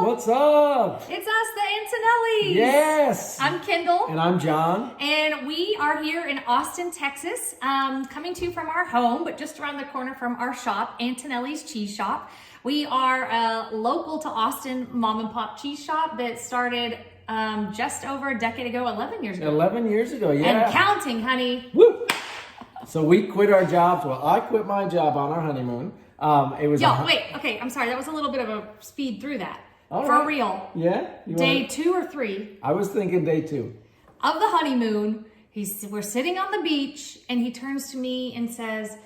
What's up? It's us, the Antonellis. Yes. I'm Kendall. And I'm John. And we are here in Austin, Texas, coming to you from our home, but just around the corner from our shop, Antonelli's Cheese Shop. We are a local to Austin mom and pop cheese shop that started just over a decade ago, 11 years ago. 11 years ago, yeah. And counting, honey. Woo! So we quit our jobs. Well, I quit my job on our honeymoon. It was Okay, I'm sorry. That was a little bit of a speed through that. All For right. real. Yeah? Day 2 or 3 I was thinking day 2. of the honeymoon. We're sitting on the beach, and he turns to me and says,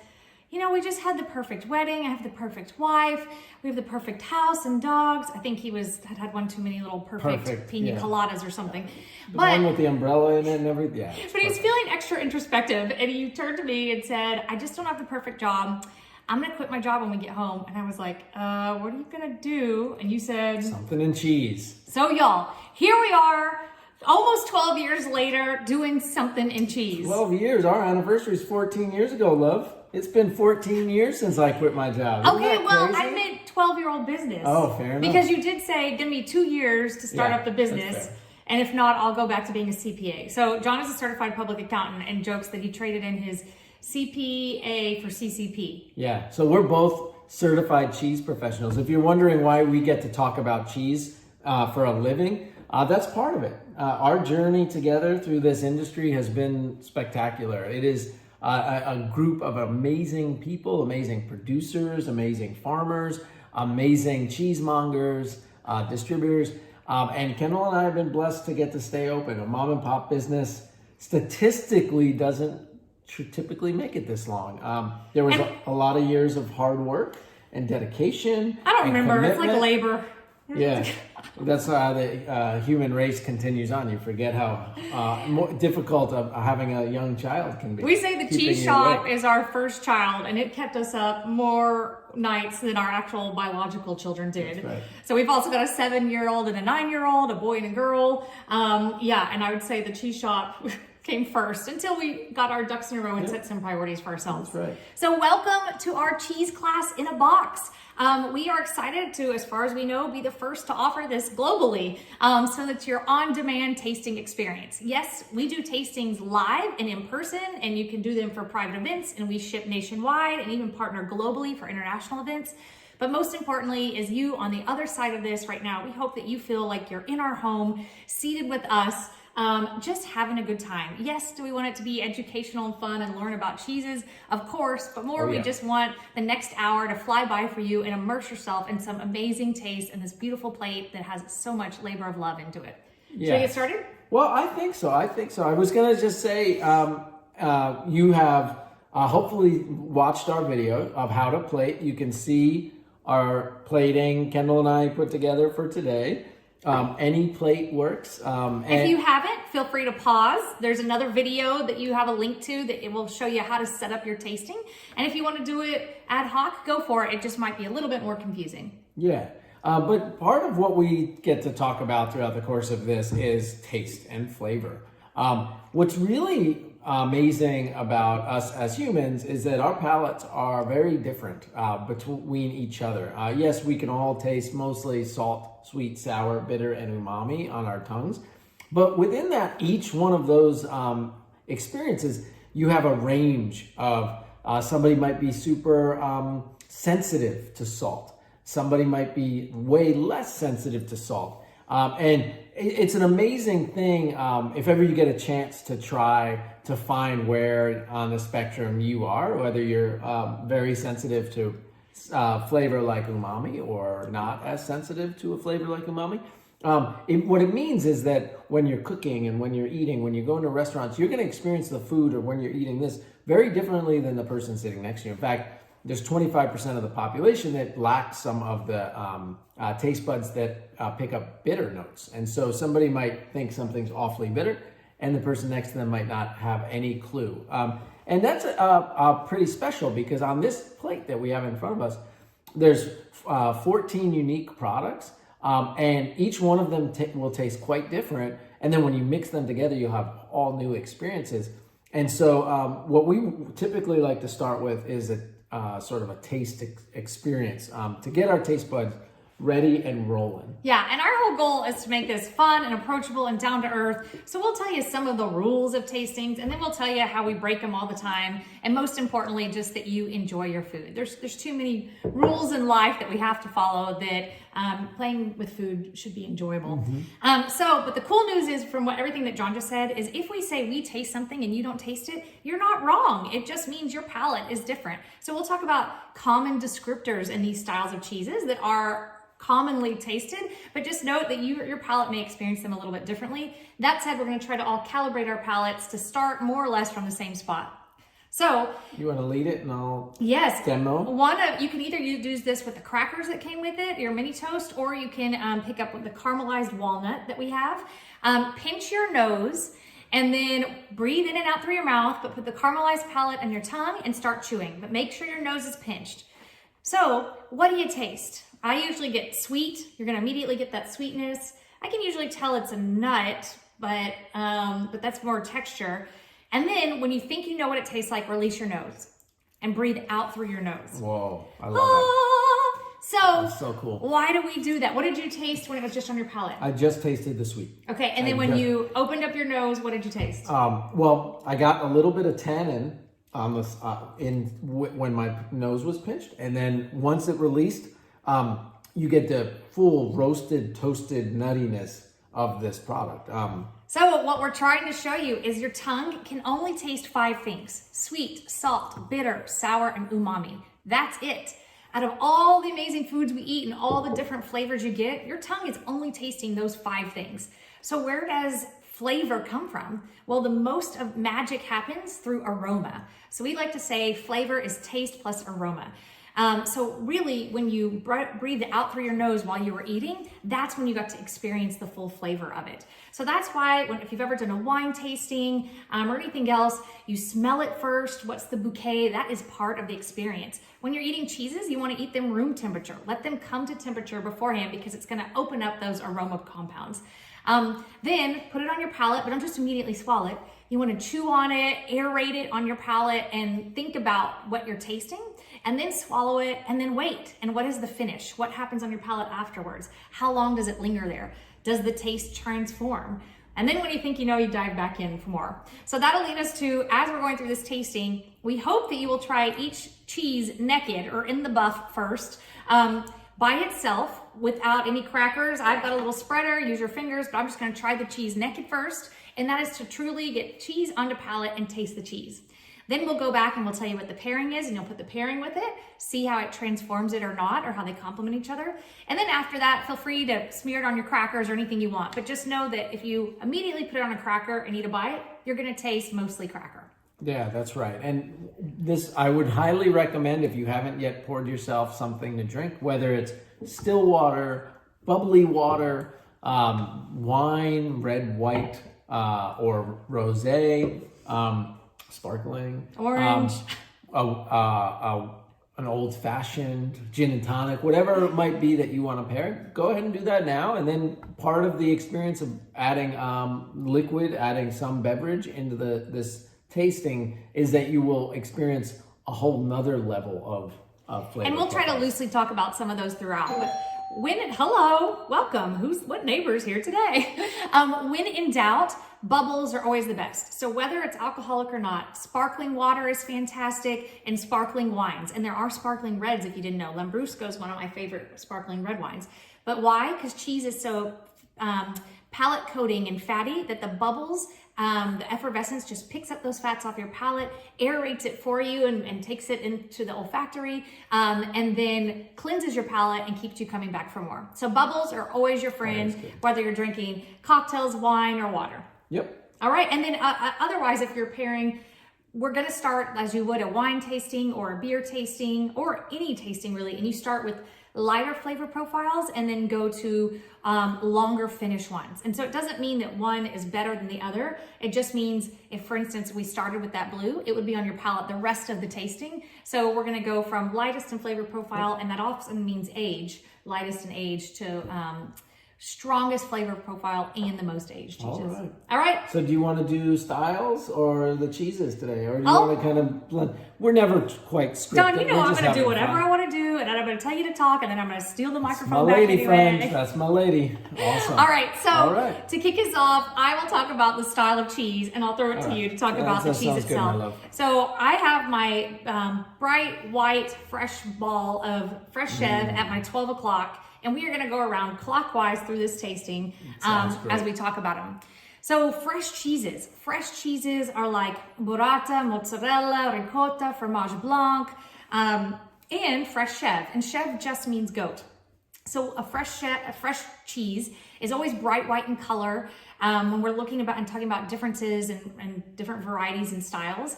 "You know, we just had the perfect wedding. I have the perfect wife. We have the perfect house and dogs." I think he had one too many little perfect pina coladas or something. The one with the umbrella in it and everything. Yeah. But he's feeling extra introspective, and he turned to me and said, "I just don't have the perfect job. I'm going to quit my job when we get home." And I was like, what are you going to do? And you said... Something in cheese. So y'all, here we are, almost 12 years later, doing something in cheese. 12 years. Our anniversary is 14 years ago, love. It's been 14 years since I quit my job. Isn't Okay, that well, crazy? I meant 12-year-old business. Oh, fair enough. Because you did say, give me 2 years to start up the that's business. fair. And if not, I'll go back to being a CPA. So John is a certified public accountant and jokes that he traded in his CPA for CCP. Yeah, so we're both certified cheese professionals. If you're wondering why we get to talk about cheese for a living, that's part of it. Our journey together through this industry has been spectacular. It is a group of amazing people, amazing producers, amazing farmers, amazing cheesemongers, distributors. And Kendall and I have been blessed to get to stay open. A mom and pop business statistically doesn't typically make it this long. There was a lot of years of hard work and dedication. I don't remember. Commitment. It's like labor. Yeah, that's how the human race continues on. You forget how more difficult having a young child can be. We say the Keeping cheese you shop awake. is our first child, and it kept us up more nights than our actual biological children did. That's right. So we've also got a 7-year-old and a 9-year-old, a boy and a girl. And I would say the cheese shop came first until we got our ducks in a row and set some priorities for ourselves. That's right. So welcome to our cheese class in a box. We are excited to, as far as we know, be the first to offer this globally, so that your on-demand tasting experience. Yes, we do tastings live and in person, and you can do them for private events, and we ship nationwide and even partner globally for international events. But most importantly is you on the other side of this right now. We hope that you feel like you're in our home, seated with us, just having a good time. Yes, do we want it to be educational and fun and learn about cheeses? Of course, but more, we just want the next hour to fly by for you and immerse yourself in some amazing taste and this beautiful plate that has so much labor of love into it. Should we get started? Well, I think so. I was going to just say, you have hopefully watched our video of how to plate. You can see our plating Kendall and I put together for today. Any plate works. If you haven't, feel free to pause. There's another video that you have a link to that it will show you how to set up your tasting. And if you want to do it ad hoc, go for it. It just might be a little bit more confusing. Yeah. But part of what we get to talk about throughout the course of this is taste and flavor. What's really amazing about us as humans is that our palates are very different between each other. Yes, we can all taste mostly salt, sweet, sour, bitter, and umami on our tongues. But within that, each one of those experiences, you have a range of somebody might be super sensitive to salt. Somebody might be way less sensitive to salt. And it's an amazing thing if ever you get a chance to try to find where on the spectrum you are, whether you're very sensitive to flavor like umami or not as sensitive to a flavor like umami. What it means is that when you're cooking and when you're eating, when you go into restaurants, you're going to experience the food or when you're eating this very differently than the person sitting next to you. In fact, there's 25% of the population that lacks some of the taste buds that pick up bitter notes. And so somebody might think something's awfully bitter and the person next to them might not have any clue. And that's pretty special because on this plate that we have in front of us, there's 14 unique products and each one of them will taste quite different. And then when you mix them together, you'll have all new experiences. And so what we typically like to start with is a sort of a taste experience to get our taste buds ready and rolling. Yeah, and our whole goal is to make this fun and approachable and down to earth. So we'll tell you some of the rules of tastings, and then we'll tell you how we break them all the time. And most importantly, just that you enjoy your food. There's too many rules in life that we have to follow that playing with food should be enjoyable. But the cool news is from everything that John just said is if we say we taste something and you don't taste it, you're not wrong. It just means your palate is different. So we'll talk about common descriptors in these styles of cheeses that are commonly tasted, but just note that your palate may experience them a little bit differently. That said, we're going to try to all calibrate our palates to start more or less from the same spot. So you want to lead it and I'll demo? You can either use this with the crackers that came with it, your mini toast, or you can pick up with the caramelized walnut that we have. Pinch your nose and then breathe in and out through your mouth, but put the caramelized palate on your tongue and start chewing, but make sure your nose is pinched. So what do you taste? I usually get sweet. You're gonna immediately get that sweetness. I can usually tell it's a nut, but that's more texture. And then when you think you know what it tastes like, release your nose and breathe out through your nose. Whoa, I love that. That's so cool. Why do we do that? What did you taste when it was just on your palate? I just tasted the sweet. Okay, and then when you opened up your nose, what did you taste? Well, I got a little bit of tannin on this when my nose was pinched, and then once it released, you get the full roasted, toasted nuttiness of this product. So what we're trying to show you is your tongue can only taste 5 things: sweet, salt, bitter, sour, and umami. That's it. Out of all the amazing foods we eat and all the different flavors you get, your tongue is only tasting those 5 things. So where does flavor come from? Well, the most of magic happens through aroma. So we like to say flavor is taste plus aroma. So really, when you breathe out through your nose while you were eating, that's when you got to experience the full flavor of it. So that's why if you've ever done a wine tasting or anything else, you smell it first. What's the bouquet? That is part of the experience. When you're eating cheeses, you want to eat them room temperature. Let them come to temperature beforehand because it's going to open up those aroma compounds. Then put it on your palate, but don't just immediately swallow it. You want to chew on it, aerate it on your palate, and think about what you're tasting, and then swallow it, and then wait. And what is the finish? What happens on your palate afterwards? How long does it linger there? Does the taste transform? And then when you think you know, you dive back in for more. So that'll lead us to, as we're going through this tasting, we hope that you will try each cheese naked or in the buff first, by itself without any crackers. I've got a little spreader, use your fingers, but I'm just gonna try the cheese naked first. And that is to truly get cheese onto palate and taste the cheese. Then we'll go back and we'll tell you what the pairing is, and you'll put the pairing with it, see how it transforms it or not, or how they complement each other. And then after that, feel free to smear it on your crackers or anything you want. But just know that if you immediately put it on a cracker and eat a bite, you're gonna taste mostly cracker. Yeah, that's right. And this, I would highly recommend if you haven't yet poured yourself something to drink, whether it's still water, bubbly water, wine, red, white, or rosé, sparkling, orange, an old-fashioned gin and tonic, whatever it might be that you want to pair. Go ahead and do that now. And then part of the experience of adding liquid, adding some beverage into this tasting is that you will experience a whole nother level of flavor. And we'll try to loosely talk about some of those throughout. But hello, welcome. What neighbors here today? When in doubt, bubbles are always the best. So whether it's alcoholic or not, sparkling water is fantastic, and sparkling wines. And there are sparkling reds, if you didn't know. Lambrusco is one of my favorite sparkling red wines. But why? Because cheese is so palate coating and fatty that the bubbles, the effervescence just picks up those fats off your palate, aerates it for you and takes it into the olfactory, and then cleanses your palate and keeps you coming back for more. So bubbles are always your friend, whether you're drinking cocktails, wine, or water. Yep. All right, and then otherwise, if you're pairing, we're gonna start as you would a wine tasting or a beer tasting or any tasting really, and you start with lighter flavor profiles and then go to longer finish ones. And so it doesn't mean that one is better than the other. It just means if, for instance, we started with that blue, it would be on your palate the rest of the tasting. So we're gonna go from lightest in flavor profile, and that often means age, lightest in age, to strongest flavor profile and the most aged cheeses. All right. So do you want to do styles or the cheeses today? Or do you want to kind of blend? We're never quite scripted. Don, you know I'm going to do whatever I want to do, and I'm going to tell you to talk, and then I'm going to steal the My microphone back lady anyway. friend. That's my lady. Awesome. All right, so All right. to kick us off, I will talk about the style of cheese, and I'll throw it to you to talk about the That cheese sounds good, my itself. love. So I have my bright white fresh ball of fresh chev at my 12 o'clock, and we are going to go around clockwise through this tasting Sounds great. as we talk about them. So fresh cheeses. Fresh cheeses are like burrata, mozzarella, ricotta, fromage blanc, and fresh chev. And chev just means goat. So a fresh cheese is always bright white in color. When we're looking about and talking about differences and different varieties and styles,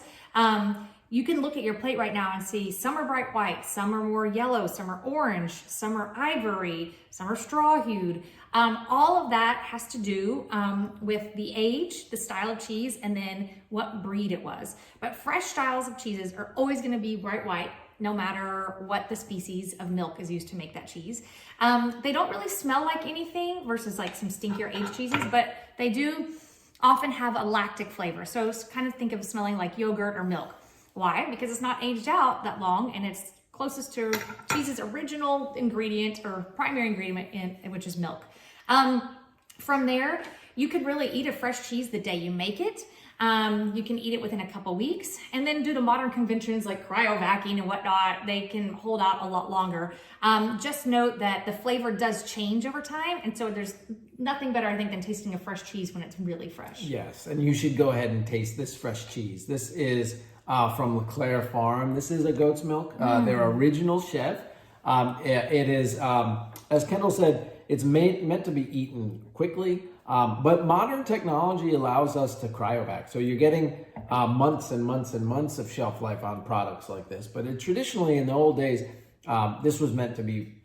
you can look at your plate right now and see some are bright white, some are more yellow, some are orange, some are ivory, some are straw hued. All of that has to do with the age, the style of cheese, and then what breed it was. But fresh styles of cheeses are always going to be bright white, no matter what the species of milk is used to make that cheese. They don't really smell like anything versus like some stinkier aged cheeses, but they do often have a lactic flavor. So kind of think of smelling like yogurt or milk. Why? Because it's not aged out that long, and it's closest to cheese's original ingredient or primary ingredient, which is milk. From there, you could really eat a fresh cheese the day you make it. You can eat it within a couple weeks, and then due to modern conventions like cryovacuum and whatnot, they can hold out a lot longer. Just note that the flavor does change over time, and so there's nothing better, I think, than tasting a fresh cheese when it's really fresh. Yes, and you should go ahead and taste this fresh cheese. This is from LeClaire Farm. This is a goat's milk. Their original chev. It is, as Kendall said, it's meant to be eaten quickly. But modern technology allows us to cryovac. So you're getting months and months and months of shelf life on products like this. But traditionally in the old days, this was meant to be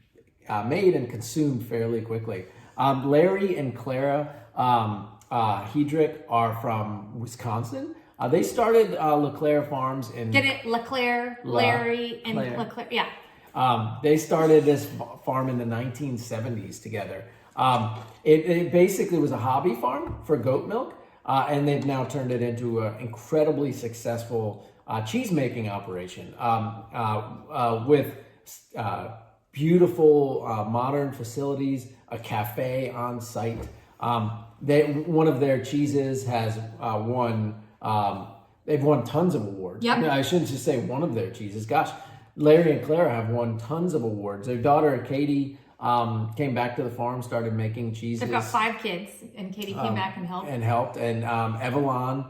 made and consumed fairly quickly. Larry and Clara Hedrick are from Wisconsin. They started LeClaire Farms in... Get it? LeClaire, Larry, and LeClaire. Yeah. They started this farm in the 1970s together. It basically was a hobby farm for goat milk, and they've now turned it into an incredibly successful cheese making operation with beautiful modern facilities, a cafe on site. One of their cheeses has won. They've won tons of awards. Yep. I shouldn't just say one of their cheeses. Gosh, Larry and Clara have won tons of awards. Their daughter Katie came back to the farm, started making cheeses. They've got 5 kids, and Katie came back and helped. And Evelyn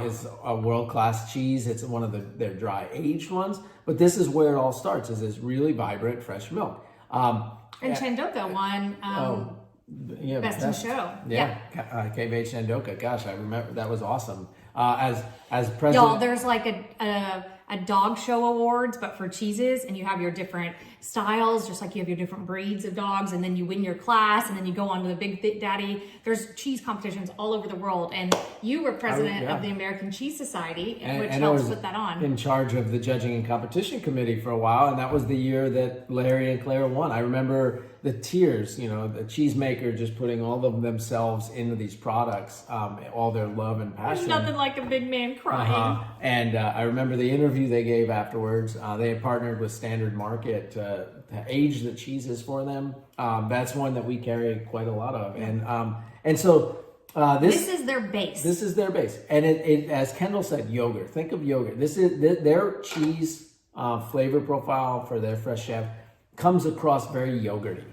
is a world-class cheese. It's one of their dry-aged ones. But this is where it all starts, is this really vibrant, fresh milk. And Chandoka won Best in Show. Yeah. KV Chandoka. Gosh, I remember. That was awesome. As president... Y'all, there's like a dog show awards, but for cheeses, and you have your different styles, just like you have your different breeds of dogs, and then you win your class, and then you go on to the Big Thick Daddy. There's cheese competitions all over the world, and you were president of the American Cheese Society, which helps put that on. In charge of the judging and competition committee for a while, and that was the year that Larry and Clara won. I remember the tears, the cheesemaker just putting all of themselves into these products, all their love and passion. There's nothing like a big man crying. And I remember the interview they gave afterwards. They had partnered with Standard Market to age the cheeses for them. That's one that we carry quite a lot of. And so this is their base. This is their base. And it as Kendall said, yogurt. Think of yogurt. This is their cheese flavor profile for their fresh chev comes across very yogurty,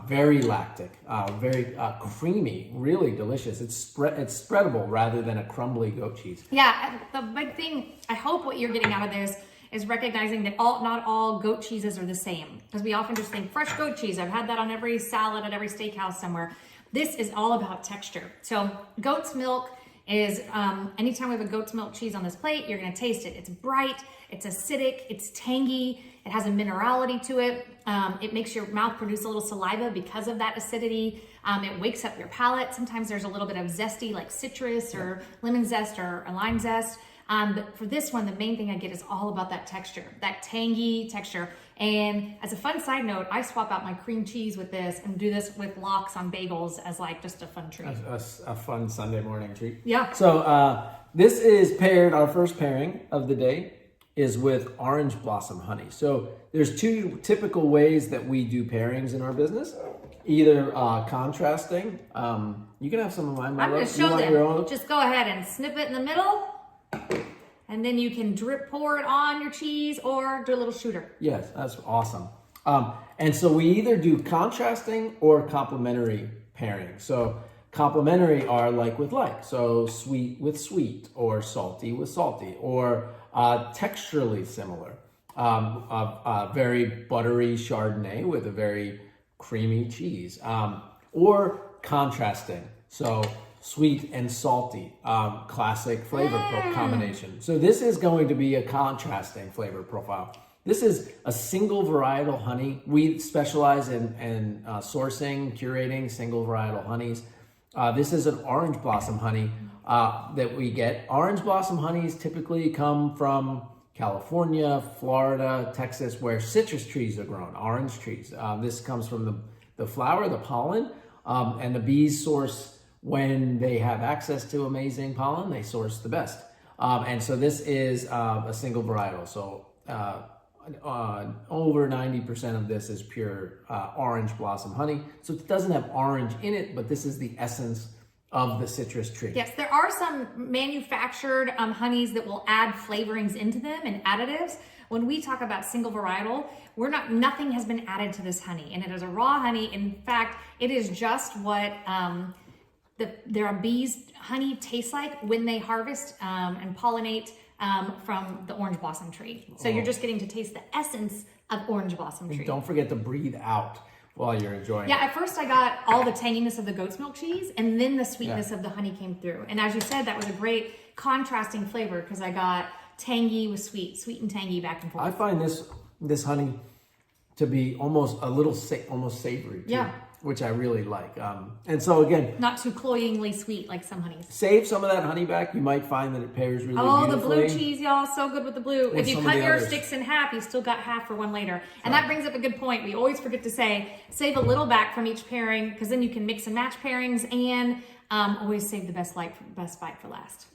very lactic, very creamy, really delicious. It's spreadable rather than a crumbly goat cheese. Yeah, the big thing, I hope what you're getting out of this is recognizing that not all goat cheeses are the same. Because we often just think fresh goat cheese, I've had that on every salad at every steakhouse somewhere. This is all about texture. So goat's milk is, anytime we have a goat's milk cheese on this plate, you're gonna taste it. It's bright, it's acidic, it's tangy, it has a minerality to it. It makes your mouth produce a little saliva because of that acidity. It wakes up your palate. Sometimes there's a little bit of zesty like citrus or lemon zest or a lime zest. But for this one, the main thing I get is all about that texture, that tangy texture. And as a fun side note, I swap out my cream cheese with this and do this with lox on bagels as like just a fun treat. A fun Sunday morning treat. Yeah. So this is our first pairing of the day. is with orange blossom honey. So there's two typical ways that we do pairings in our business. Either contrasting. You can have some of mine. I'm going to You show want your own? them. Just go ahead and snip it in the middle. And then you can drip pour it on your cheese or do a little shooter. Yes, that's awesome. And so we either do contrasting or complementary pairing. So complementary are like with like. So sweet with sweet, or salty with salty, or texturally similar. A very buttery Chardonnay with a very creamy cheese. Or contrasting. So sweet and salty, classic flavor combination. So this is going to be a contrasting flavor profile. This is a single varietal honey. We specialize in sourcing, curating single varietal honeys. This is an orange blossom honey that we get. Orange blossom honeys typically come from California, Florida, Texas, where citrus trees are grown, orange trees. This comes from the flower, the pollen, and the bees source. When they have access to amazing pollen, they source the best. And so this is a single varietal. So over 90% of this is pure orange blossom honey. So it doesn't have orange in it, but this is the essence of the citrus tree. Yes, there are some manufactured honeys that will add flavorings into them and additives. When we talk about single varietal, nothing has been added to this honey, and it is a raw honey. In fact, it is just what their bees' honey tastes like when they harvest and pollinate from the orange blossom tree. So you're just getting to taste the essence of orange blossom tree. And don't forget to breathe out while you're enjoying it. Yeah, at first I got all the tanginess of the goat's milk cheese, and then the sweetness of the honey came through. And as you said, that was a great contrasting flavor because I got tangy with sweet, sweet and tangy back and forth. I find this honey to be almost a little almost savory too. Yeah. Which I really like. And so again, not too cloyingly sweet like some honeys. Save some of that honey back. You might find that it pairs really beautifully. Oh, the blue cheese, y'all, so good with the blue. If you cut your others. sticks in half, you still got half for one later. And that brings up a good point. We always forget to say, save a little back from each pairing, because then you can mix and match pairings, and always save the best bite for last.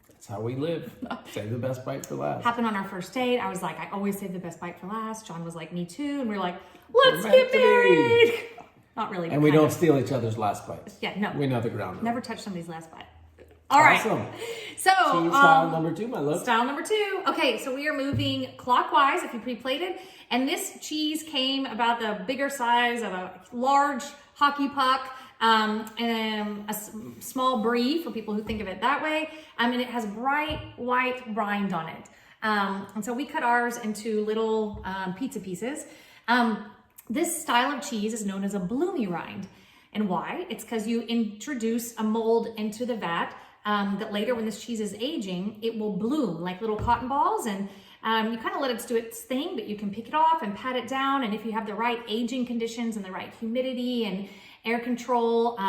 That's how we live. Save the best bite for last. Happened on our first date. I was like, I always save the best bite for last. John was like, me too. And we were like, let's get married. Not really. And we don't steal each other's last bites. Yeah, no. We know the ground rule. Never touch somebody's last bite. All right. Awesome. So, cheese style number 2, my love. Style number 2. Okay, so we are moving clockwise if you pre-plated. And this cheese came about the bigger size of a large hockey puck and a small brie for people who think of it that way. And it has bright white rind on it. And so we cut ours into little pizza pieces. This style of cheese is known as a Bloomy rind. And why? It's because you introduce a mold into the vat that later when this cheese is aging, it will bloom like little cotton balls. And you kind of let it do its thing, but you can pick it off and pat it down. And if you have the right aging conditions and the right humidity and air control,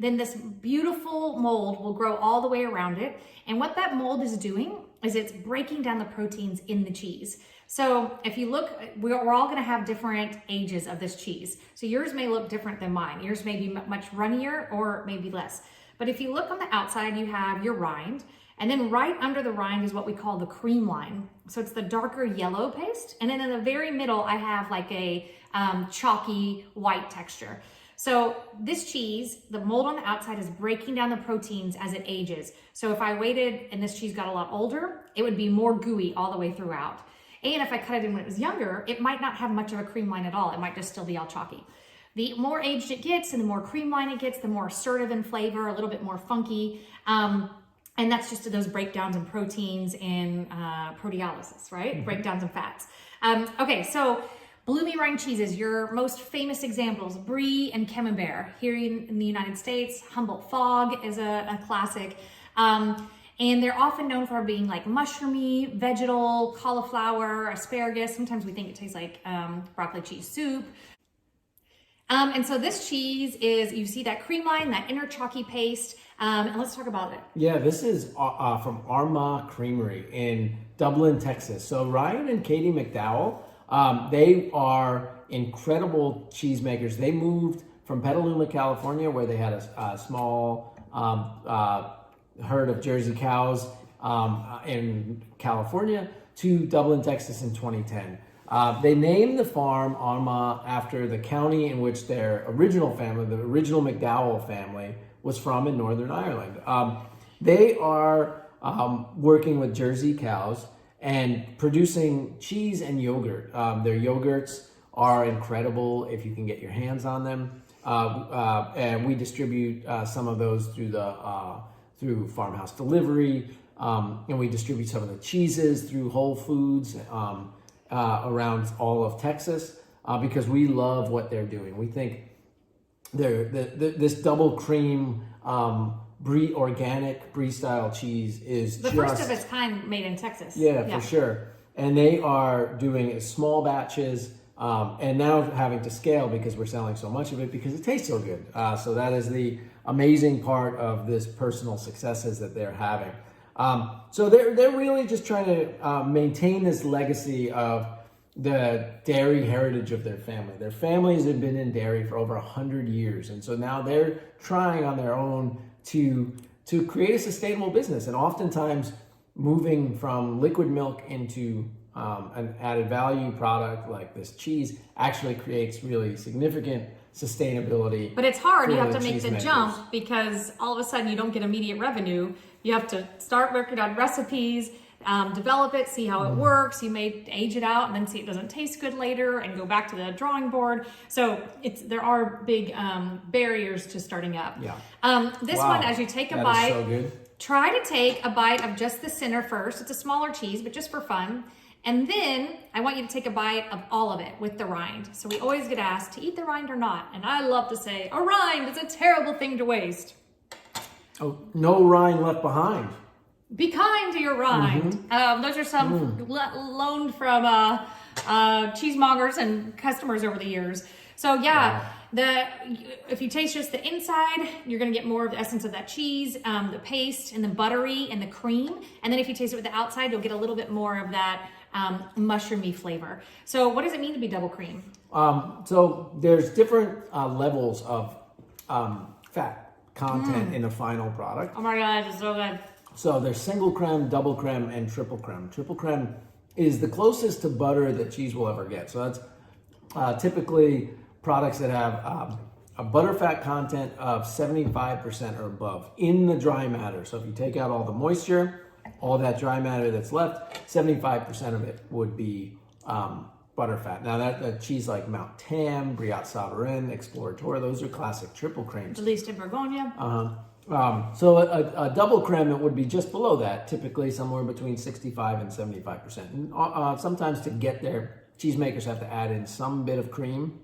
then this beautiful mold will grow all the way around it. And what that mold is doing is it's breaking down the proteins in the cheese. So if you look, we're all going to have different ages of this cheese. So yours may look different than mine. Yours may be much runnier or maybe less. But if you look on the outside, you have your rind. And then right under the rind is what we call the cream line. So it's the darker yellow paste. And then in the very middle, I have like a chalky white texture. So this cheese, the mold on the outside is breaking down the proteins as it ages. So if I waited and this cheese got a lot older, it would be more gooey all the way throughout. And if I cut it in when it was younger, it might not have much of a cream line at all. It might just still be all chalky. The more aged it gets and the more cream line it gets, the more assertive in flavor, a little bit more funky. And that's just to those breakdowns in proteins and proteolysis, right? Mm-hmm. Breakdowns in fats. Okay, so Bloomy rind cheeses, your most famous examples, Brie and Camembert. Here in the United States, Humboldt Fog is a classic. And they're often known for being like mushroomy, vegetal, cauliflower, asparagus. Sometimes we think it tastes like broccoli cheese soup. And so this cheese is, you see that cream line, that inner chalky paste. And let's talk about it. Yeah, this is from Armagh Creamery in Dublin, Texas. So Ryan and Katie McDowell, they are incredible cheesemakers. They moved from Petaluma, California, where they had a small herd of Jersey cows in California, to Dublin, Texas in 2010. They named the farm Armagh after the county in which their original family, the original McDowell family, was from in Northern Ireland. They are working with Jersey cows and producing cheese and yogurt. Their yogurts are incredible if you can get your hands on them. And we distribute some of those through farmhouse delivery, and we distribute some of the cheeses through Whole Foods around all of Texas because we love what they're doing. We think this double cream organic brie style cheese is the first of its kind made in Texas. Yeah, for sure. And they are doing small batches. And now having to scale because we're selling so much of it because it tastes so good. So that is the amazing part of this personal successes that they're having. So they're really just trying to maintain this legacy of the dairy heritage of their family. Their families have been in dairy for over 100 years. And so now they're trying on their own to create a sustainable business. And oftentimes moving from liquid milk into an added value product like this cheese actually creates really significant sustainability. But it's hard. You have to make the jump because all of a sudden you don't get immediate revenue. You have to start working on recipes, develop it, see how it works. You may age it out and then see it doesn't taste good later and go back to the drawing board. So there are big barriers to starting up. Yeah. This one, as you take a bite, is so good. Try to take a bite of just the center first. It's a smaller cheese, but just for fun. And then I want you to take a bite of all of it with the rind. So we always get asked to eat the rind or not. And I love to say, a rind is a terrible thing to waste. Oh, no rind left behind. Be kind to your rind. Those are some loaned from cheesemongers and customers over the years. So yeah, if you taste just the inside, you're gonna get more of the essence of that cheese, the paste, and the buttery and the cream. And then if you taste it with the outside, you'll get a little bit more of that mushroomy flavor. So what does it mean to be double cream? So there's different levels of fat content in the final product. Oh my God, it's so good. So there's single creme, double creme, and triple creme. Triple creme is the closest to butter that cheese will ever get. So that's typically products that have a butter fat content of 75% or above in the dry matter. So if you take out all the moisture, all that dry matter that's left, 75% of it would be butter fat. Now that cheese like Mount Tam, Brie Sovereign, Explorateur, those are classic triple creams. At least in Bourgogne. So a double creme, it would be just below that, typically somewhere between 65 and 75%. And, sometimes to get there, cheesemakers have to add in some bit of cream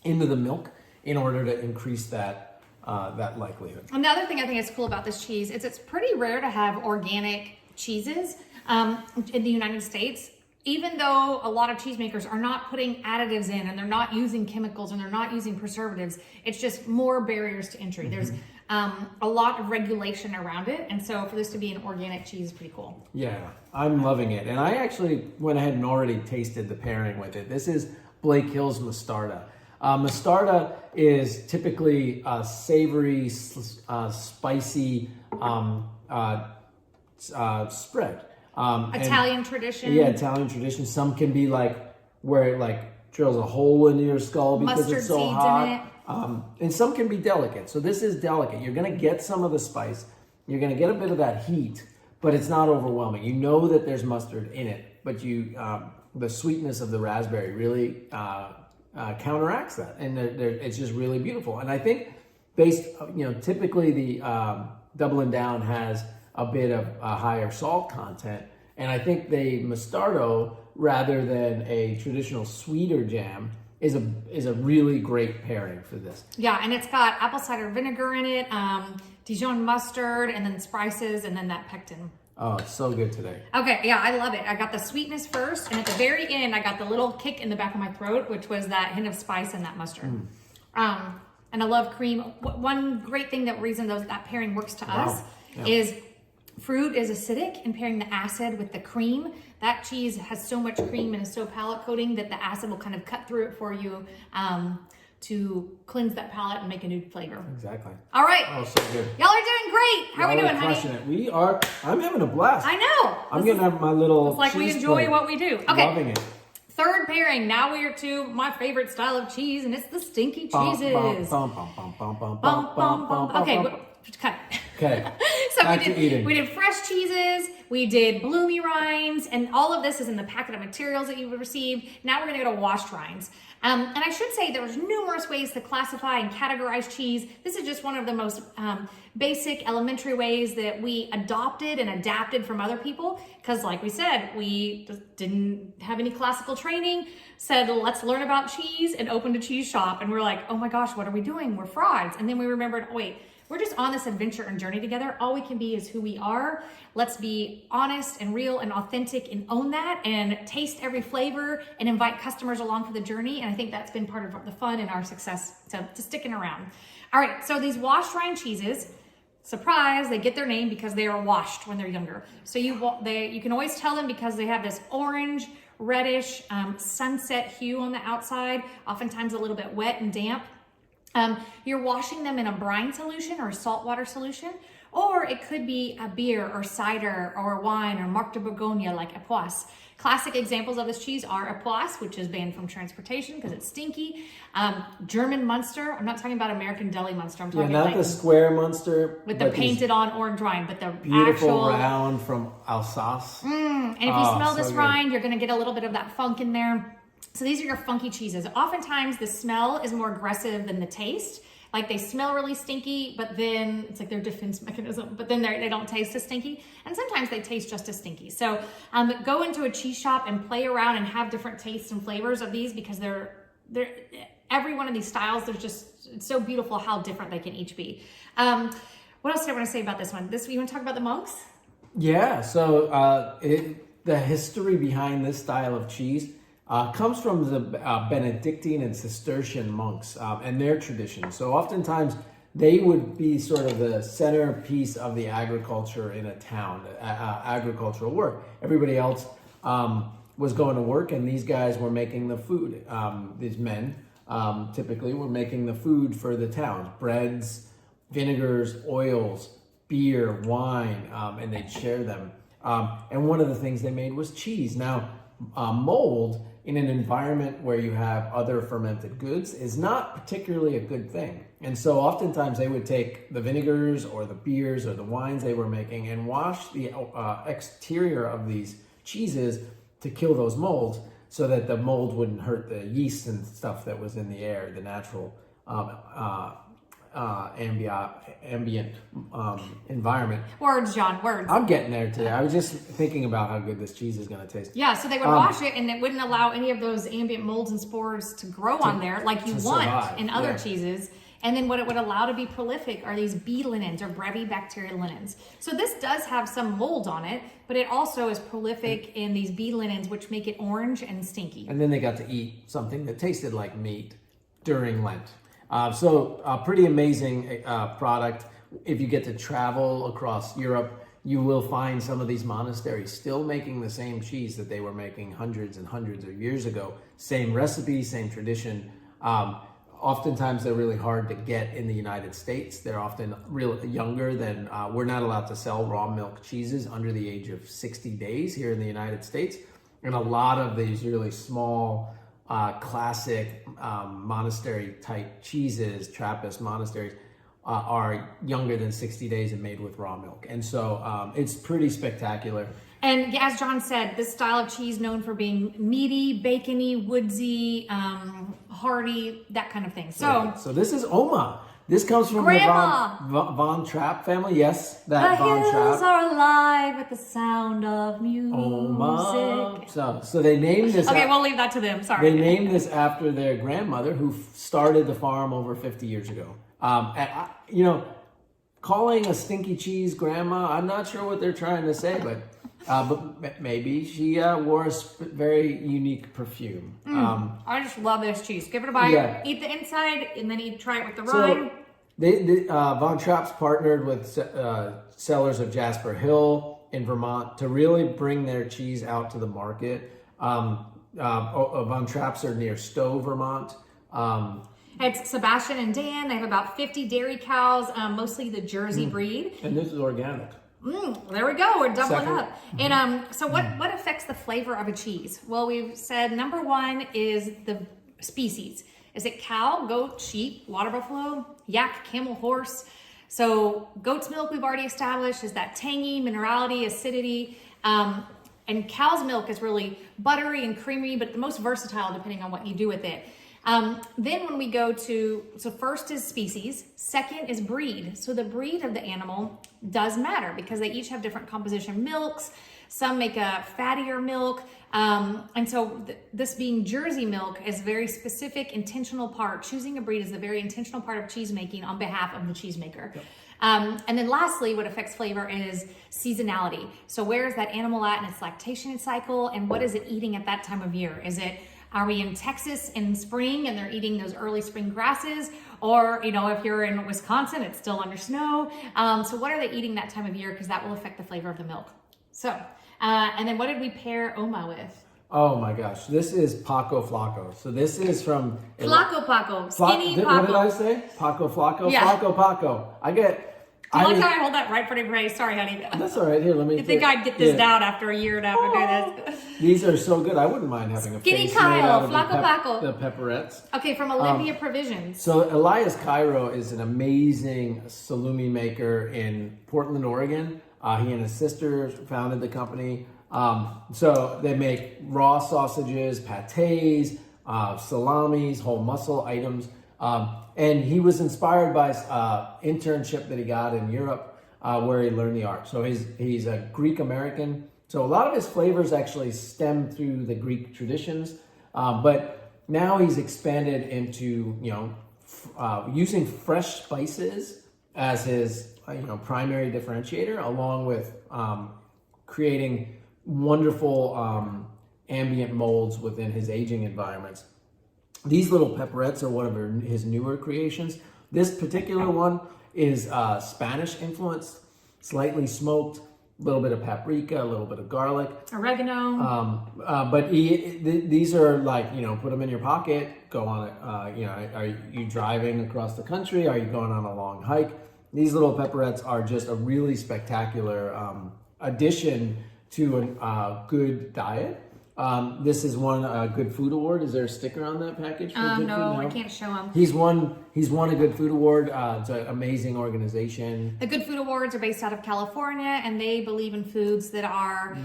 into the milk in order to increase that likelihood. And the other thing I think is cool about this cheese is it's pretty rare to have organic cheeses in the United States. Even though a lot of cheesemakers are not putting additives in and they're not using chemicals and they're not using preservatives, it's just more barriers to entry. There's a lot of regulation around it. And so for this to be an organic cheese is pretty cool. Yeah, I'm loving it. And I actually went ahead and already tasted the pairing with it. This is Blake Hill's Mostarda. Mostarda is typically a savory, spicy spread. Italian tradition. Yeah, Italian tradition. Some can be like where it like drills a hole into your skull because Mustard it's so seeds hot. in it. And some can be delicate. So this is delicate. You're going to get some of the spice. You're going to get a bit of that heat, but it's not overwhelming. You know that there's mustard in it, but the sweetness of the raspberry really counteracts that, and it's just really beautiful. And I think typically the Double and Down has a bit of a higher salt content, and I think the Mostardo, rather than a traditional sweeter jam, is a really great pairing for this. Yeah, and it's got apple cider vinegar in it, Dijon mustard, and then spices, and then that pectin. Oh, it's so good today. Okay, yeah, I love it. I got the sweetness first, and at the very end, I got the little kick in the back of my throat, which was that hint of spice and that mustard. And I love cream. One great thing that pairing works to us is fruit is acidic, and pairing the acid with the cream. That cheese has so much cream and is so palate coating that the acid will kind of cut through it for you to cleanse that palate and make a new flavor. Exactly. All right. Oh, so good. Y'all are doing great. How are we doing, crushing honey? it. We are. I'm having a blast. I know. I'm gonna have my little. It's like we cheese enjoy plate. what we do. Okay. Loving it. Third pairing. Now we are to my favorite style of cheese, and it's the stinky cheeses. Okay, cut. Okay. So Back to eating. we did fresh cheeses, we did Bloomy rinds, and all of this is in the packet of materials that you would receive. Now we're gonna go to washed rinds. And I should say there's numerous ways to classify and categorize cheese. This is just one of the most basic elementary ways that we adopted and adapted from other people. Because like we said, we just didn't have any classical training, said, let's learn about cheese, and opened a cheese shop. And we're like, oh my gosh, what are we doing? We're frauds. And then we remembered, oh, wait, we're just on this adventure and journey together. All we can be is who we are. Let's be honest and real and authentic and own that and taste every flavor and invite customers along for the journey. And I think that's been part of the fun and our success to sticking around. All right, so these washed rind cheeses, surprise, they get their name because they are washed when they're younger. So you can always tell them because they have this orange, reddish, sunset hue on the outside, oftentimes a little bit wet and damp. You're washing them in a brine solution or a saltwater solution, or it could be a beer or cider or wine or Marc de Bourgogne like Epoisse. Classic examples of this cheese are Epoisse, which is banned from transportation because it's stinky. German Munster. I'm not talking about American Deli Munster. I'm talking not like the square Munster with the painted on orange rind, but the beautiful actual round from Alsace. And if you smell this so rind, you're going to get a little bit of that funk in there. So these are your funky cheeses. Oftentimes the smell is more aggressive than the taste. Like they smell really stinky, but then it's like their defense mechanism, but then they don't taste as stinky. And sometimes they taste just as stinky. So go into a cheese shop and play around and have different tastes and flavors of these because they're every one of these styles, it's so beautiful how different they can each be. What else did I want to say about this one? You want to talk about the monks? Yeah, so the history behind this style of cheese comes from the Benedictine and Cistercian monks and their tradition. So oftentimes they would be sort of the centerpiece of the agriculture in a town, agricultural work. Everybody else was going to work and these guys were making the food. These men typically were making the food for the town. Breads, vinegars, oils, beer, wine, and they'd share them. And one of the things they made was cheese. Now, mold in an environment where you have other fermented goods is not particularly a good thing. And so oftentimes they would take the vinegars or the beers or the wines they were making and wash the exterior of these cheeses to kill those molds so that the mold wouldn't hurt the yeast and stuff that was in the air, the natural ambient environment. Words, John, words. I'm getting there today. I was just thinking about how good this cheese is going to taste. Yeah, so they would wash it and it wouldn't allow any of those ambient molds and spores to grow on there like you want survive. in other cheeses. And then what it would allow to be prolific are these bee linens or brevibacterial linens. So this does have some mold on it, but it also is prolific in these bee linens, which make it orange and stinky. And then they got to eat something that tasted like meat during Lent. So a pretty amazing product. If you get to travel across Europe, you will find some of these monasteries still making the same cheese that they were making hundreds and hundreds of years ago. Same recipe, same tradition. Oftentimes they're really hard to get in the United States. They're often real younger than, we're not allowed to sell raw milk cheeses under the age of 60 days here in the United States. And a lot of these really small, classic monastery type cheeses, Trappist monasteries, are younger than 60 days and made with raw milk. And so it's pretty spectacular. And as John said, this style of cheese known for being meaty, bacony, woodsy, hearty, that kind of thing. So this is Oma. This comes from Grandma. the Von Trapp family. Yes, that the Von hills Trapp. are alive with the sound of music. Oma. So they named this. Okay, we'll leave that to them. Sorry. They named this after their grandmother, who started the farm over 50 years ago. Calling a stinky cheese grandma, I'm not sure what they're trying to say, but maybe she wore a very unique perfume. I just love this cheese. Give it a bite. Yeah. Eat the inside, and then try it with the rind. So Von Trapp's partnered with sellers of Jasper Hill in Vermont to really bring their cheese out to the market. Von Trapp's are near Stowe, Vermont. It's Sebastian and Dan. They have about 50 dairy cows, mostly the Jersey breed. And this is organic. There we go. We're doubling Second. up. And so what affects the flavor of a cheese? Well, we've said number one is the species. Is it cow, goat, sheep, water buffalo, yak, camel, horse? So goat's milk we've already established is that tangy, minerality, acidity. And cow's milk is really buttery and creamy, but the most versatile depending on what you do with it. Then when we go to, so first is species, second is breed. So the breed of the animal does matter because they each have different composition milks. Some make a fattier milk. And so this being Jersey milk is very specific, intentional part. Choosing a breed is a very intentional part of cheese making on behalf of the cheesemaker. Yep. And then lastly, what affects flavor is seasonality. So where is that animal at in its lactation cycle and what is it eating at that time of year? Are we in Texas in spring and they're eating those early spring grasses? Or, if you're in Wisconsin, it's still under snow. So what are they eating that time of year? Because that will affect the flavor of the milk. So, and then what did we pair Oma with? Oh my gosh, this is Paco Flaco. So this is from... Flaco Paco, skinny Paco. What did I say? Paco Flaco? Yeah. Flaco Paco. I like how I hold that right for the praise. Sorry, honey. That's all right. Here, let me... You think I'd get this down after a year and a half of doing this? These are so good. I wouldn't mind having a Skinny face Kyle, made out of Flaco Paco. the pepperettes. Okay, from Olympia Provisions. So Elias Cairo is an amazing salumi maker in Portland, Oregon. He and his sister founded the company. So they make raw sausages, pâtés, salamis, whole muscle items. And he was inspired by internship that he got in Europe where he learned the art. So he's a Greek American. So a lot of his flavors actually stem through the Greek traditions. But now he's expanded into, using fresh spices as his, primary differentiator, along with creating wonderful ambient molds within his aging environments. These little pepperettes are one of his newer creations. This particular one is Spanish influenced, slightly smoked, a little bit of paprika, a little bit of garlic. Oregano. But these are like, put them in your pocket, go on it. Are you driving across the country? Are you going on a long hike? These little pepperettes are just a really spectacular addition to a good diet. This is one Good Food Award. Is there a sticker on that package? For Good Food? No, I can't show them. He's won a Good Food Award. It's an amazing organization. The Good Food Awards are based out of California, and they believe in foods that are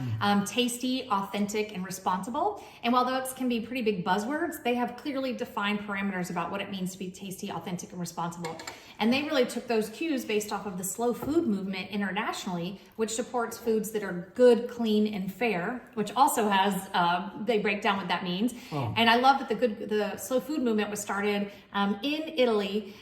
tasty, authentic, and responsible. And while those can be pretty big buzzwords, they have clearly defined parameters about what it means to be tasty, authentic, and responsible. And they really took those cues based off of the slow food movement internationally, which supports foods that are good, clean, and fair, which also has, they break down what that means. Oh. And I love that the slow food movement was started in Italy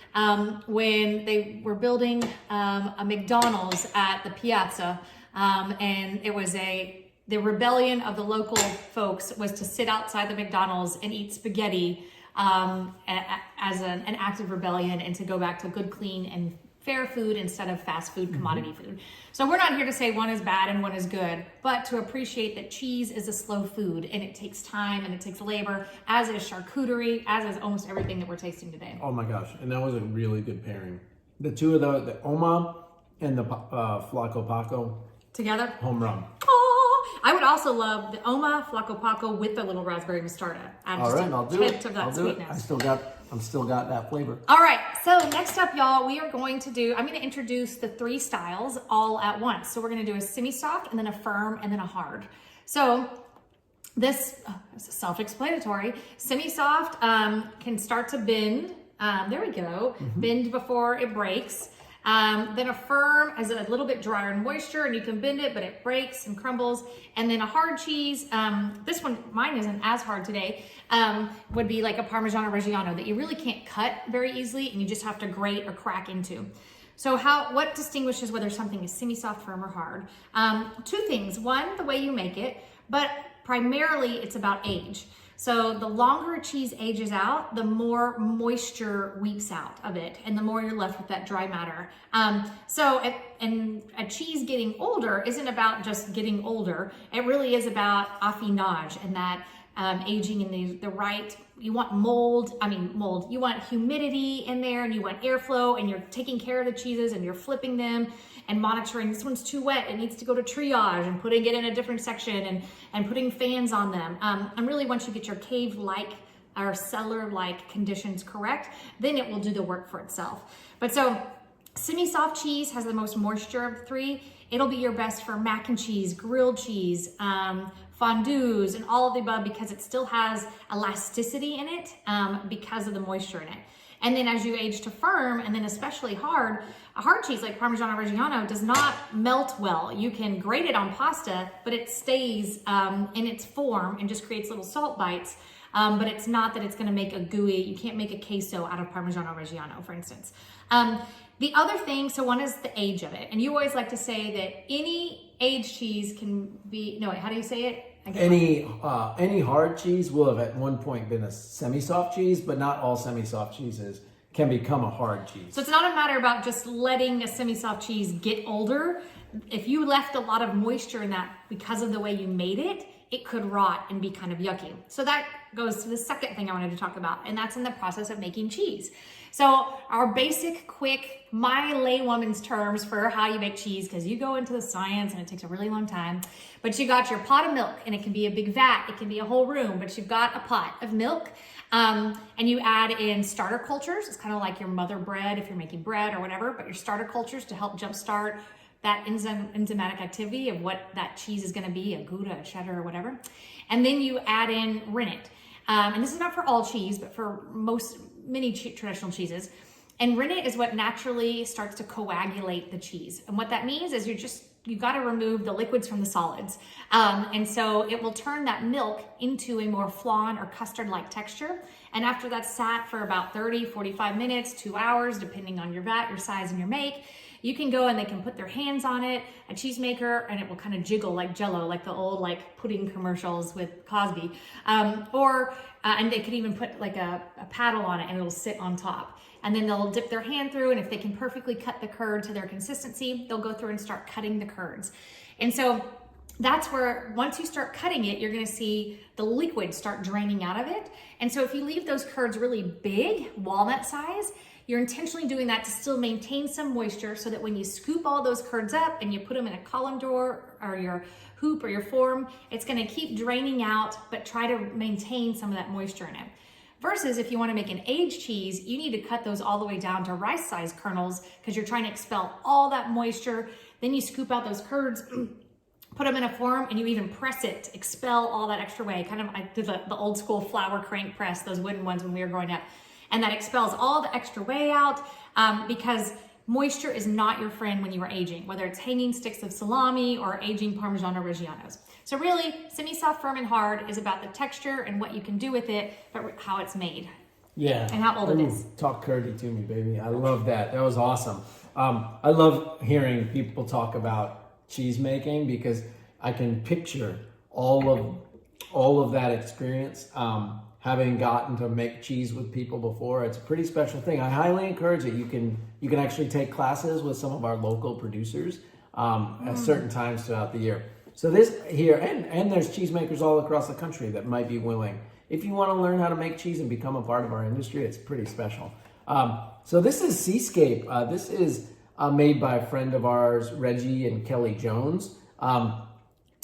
when they were building a McDonald's at the piazza. And it was the rebellion of the local folks was to sit outside the McDonald's and eat spaghetti as an act of rebellion and to go back to good, clean, and fair food instead of fast food, commodity food. So we're not here to say one is bad and one is good, but to appreciate that cheese is a slow food and it takes time and it takes labor, as is charcuterie, as is almost everything that we're tasting today. Oh my gosh, and that was a really good pairing. The two of the Oma and the Flaco Paco. Together? Home run. I would also love the Oma Flaco Paco with the little raspberry mostarda. All right, I'll do it. Of that I'll do it. I'm still got that flavor. All right, so next up, y'all, we are going to I'm going to introduce the 3 styles all at once. So we're going to do a semi-soft and then a firm and then a hard. So this is self-explanatory. Semi-soft can start to bend. There we go. Bend before it breaks. Then a firm is a little bit drier in moisture and you can bend it, but it breaks and crumbles. And then a hard cheese, this one, mine isn't as hard today, would be like a Parmigiano Reggiano that you really can't cut very easily and you just have to grate or crack into. So what distinguishes whether something is semi-soft, firm, or hard? 2 things. One, the way you make it, but primarily it's about age. So the longer a cheese ages out, the more moisture weeps out of it, and the more you're left with that dry matter. And a cheese getting older isn't about just getting older. It really is about affinage, and that aging in the right, you want mold, you want humidity in there, and you want airflow, and you're taking care of the cheeses and you're flipping them and monitoring, this one's too wet, it needs to go to triage, and putting it in a different section and putting fans on them. And really once you get your cave-like or cellar-like conditions correct, then it will do the work for itself. But so semi-soft cheese has the most moisture of the three. It'll be your best for mac and cheese, grilled cheese, fondues, and all of the above, because it still has elasticity in it because of the moisture in it. And then as you age to firm, and then especially hard, a hard cheese like Parmigiano Reggiano does not melt well. You can grate it on pasta, but it stays in its form and just creates little salt bites. But it's not that it's gonna make a gooey, you can't make a queso out of Parmigiano Reggiano, for instance. The other thing, so one is the age of it. And you always like to say that any aged cheese can be, no wait, how do you say it? Any hard cheese will have at one point been a semi-soft cheese, but not all semi-soft cheeses can become a hard cheese. So it's not a matter about just letting a semi-soft cheese get older. If you left a lot of moisture in that because of the way you made it, it could rot and be kind of yucky. So that goes to the second thing I wanted to talk about, and that's in the process of making cheese. So our basic, quick, my laywoman's terms for how you make cheese, because you go into the science and it takes a really long time, but you got your pot of milk, and it can be a big vat, it can be a whole room, but you've got a pot of milk, and you add in starter cultures. It's kind of like your mother bread if you're making bread or whatever, but your starter cultures to help jumpstart that enzymatic activity of what that cheese is going to be, a Gouda, a cheddar, or whatever. And then you add in rennet. And this is not for all cheese, but for many traditional cheeses. And rennet is what naturally starts to coagulate the cheese. And what that means is you've got to remove the liquids from the solids. And so it will turn that milk into a more flan or custard-like texture. And after that's sat for about 30, 45 minutes, 2 hours, depending on your vat, your size, and your make, you can go and they can put their hands on it, a cheesemaker, and it will kind of jiggle like Jell-O, like the old pudding commercials with Cosby. And they could even put like a paddle on it, and it'll sit on top. And then they'll dip their hand through, and if they can perfectly cut the curd to their consistency, they'll go through and start cutting the curds. And so that's where, once you start cutting it, you're gonna see the liquid start draining out of it. And so if you leave those curds really big, walnut size, you're intentionally doing that to still maintain some moisture, so that when you scoop all those curds up and you put them in a column door or your hoop or your form, it's gonna keep draining out, but try to maintain some of that moisture in it. Versus if you wanna make an aged cheese, you need to cut those all the way down to rice-sized kernels, because you're trying to expel all that moisture. Then you scoop out those curds, put them in a form, and you even press it to expel all that extra whey. Kind of, I did the old school flour crank press, those wooden ones when we were growing up. And that expels all the extra whey out, because moisture is not your friend when you are aging, whether it's hanging sticks of salami or aging Parmigiano Reggianos. So really, semi-soft, firm, and hard is about the texture and what you can do with it, but how it's made. Yeah. And how old it is. Talk curdy to me, baby. I love that. That was awesome. I love hearing people talk about cheese making, because I can picture all of that experience. Having gotten to make cheese with people before, it's a pretty special thing. I highly encourage it. You can actually take classes with some of our local producers at certain times throughout the year. So this here, and there's cheesemakers all across the country that might be willing. If you want to learn how to make cheese and become a part of our industry, it's pretty special. So this is Seascape. This is made by a friend of ours, Reggie and Kelly Jones.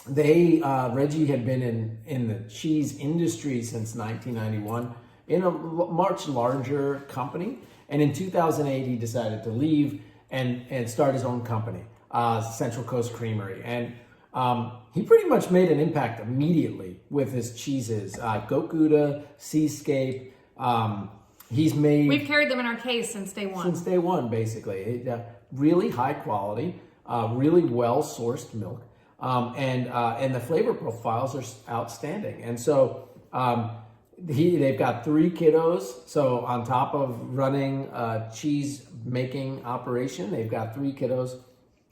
Reggie had been in the cheese industry since 1991 in a much larger company. And in 2008, he decided to leave and start his own company, Central Coast Creamery. And he pretty much made an impact immediately with his cheeses. Goat Gouda, Seascape. We've carried them in our case since day one. Since day one, basically. Really high quality, really well-sourced milk. And the flavor profiles are outstanding. And so they've got 3 kiddos. So on top of running a cheese making operation, they've got 3 kiddos.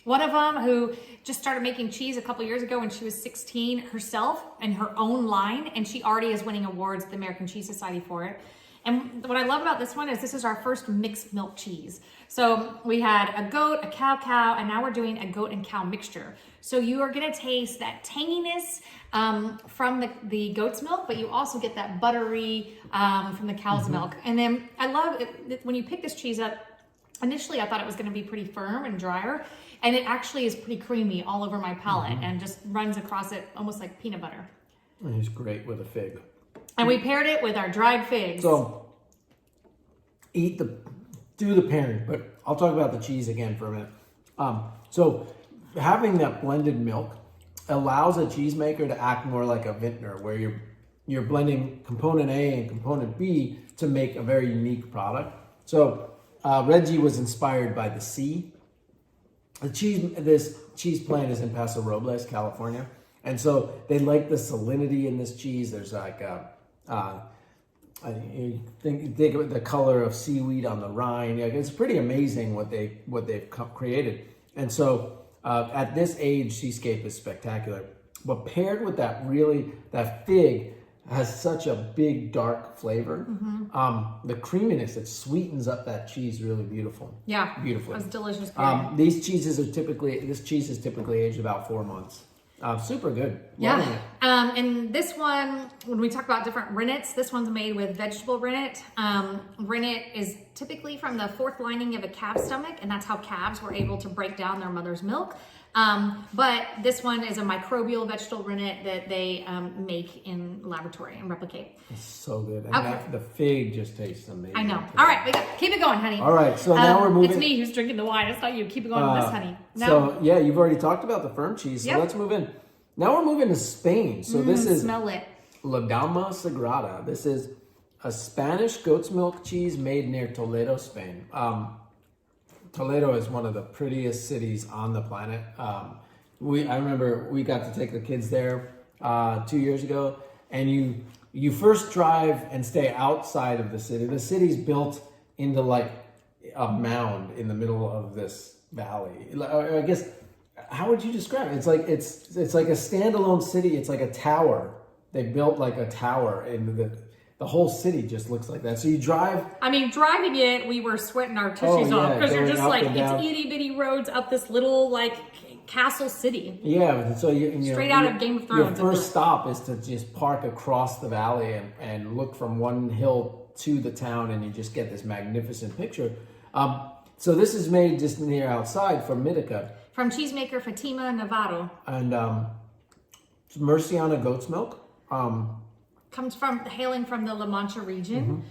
One of them who just started making cheese a couple years ago when she was 16 herself and her own line, and she already is winning awards at the American Cheese Society for it. And what I love about this one is this is our first mixed milk cheese. So we had a goat, a cow, and now we're doing a goat and cow mixture. So you are gonna taste that tanginess from the goat's milk, but you also get that buttery from the cow's milk. And then I love it, when you pick this cheese up, initially I thought it was gonna be pretty firm and drier, and it actually is pretty creamy all over my palate and just runs across it almost like peanut butter. And it's great with a fig. And we paired it with our dried figs. So do the pairing, but I'll talk about the cheese again for a minute. So having that blended milk allows a cheesemaker to act more like a vintner, where you're blending component A and component B to make a very unique product. So Reggie was inspired by the sea. This cheese plant is in Paso Robles, California, and so they like the salinity in this cheese. There's like you think of the color of seaweed on the rind. It's pretty amazing what they've created. And so at this age, Seascape is spectacular. But paired with that fig has such a big dark flavor. The creaminess, it sweetens up that cheese really beautifully. It's delicious. This cheese is typically aged about 4 months. Super good. Loving it. And this one, when we talk about different rennets, this one's made with vegetable rennet. Rennet is typically from the fourth lining of a calf's stomach, and that's how calves were able to break down their mother's milk. But this one is a microbial vegetable rennet that they make in laboratory and replicate. It's so good. And the fig just tastes amazing. I know. All right, keep it going, honey. All right, so now we're moving. It's me who's drinking the wine. It's not you. Keep it going with this, honey. So yeah, you've already talked about the firm cheese. So let's move in. Now we're moving to Spain. So this is smell it. La Dama Sagrada. This is a Spanish goat's milk cheese made near Toledo, Spain. Toledo is one of the prettiest cities on the planet. I remember we got to take the kids there 2 years ago, and you first drive and stay outside of the city. The city's built into like a mound in the middle of this valley. I guess, how would you describe it? It's like a standalone city. It's like a tower. They built like a tower, and the whole city just looks like that. So you drive. I mean, driving it, we were sweating our tushies off because you're just like, it's itty bitty roads up this little like castle city. Yeah, so you straight out of Game of Thrones. Your first stop is to just park across the valley and look from one hill to the town, and you just get this magnificent picture. So this is made just near outside from Mitica. From cheesemaker Fatima Navarro. And it's Murciana goat's milk. Comes hailing from the La Mancha region.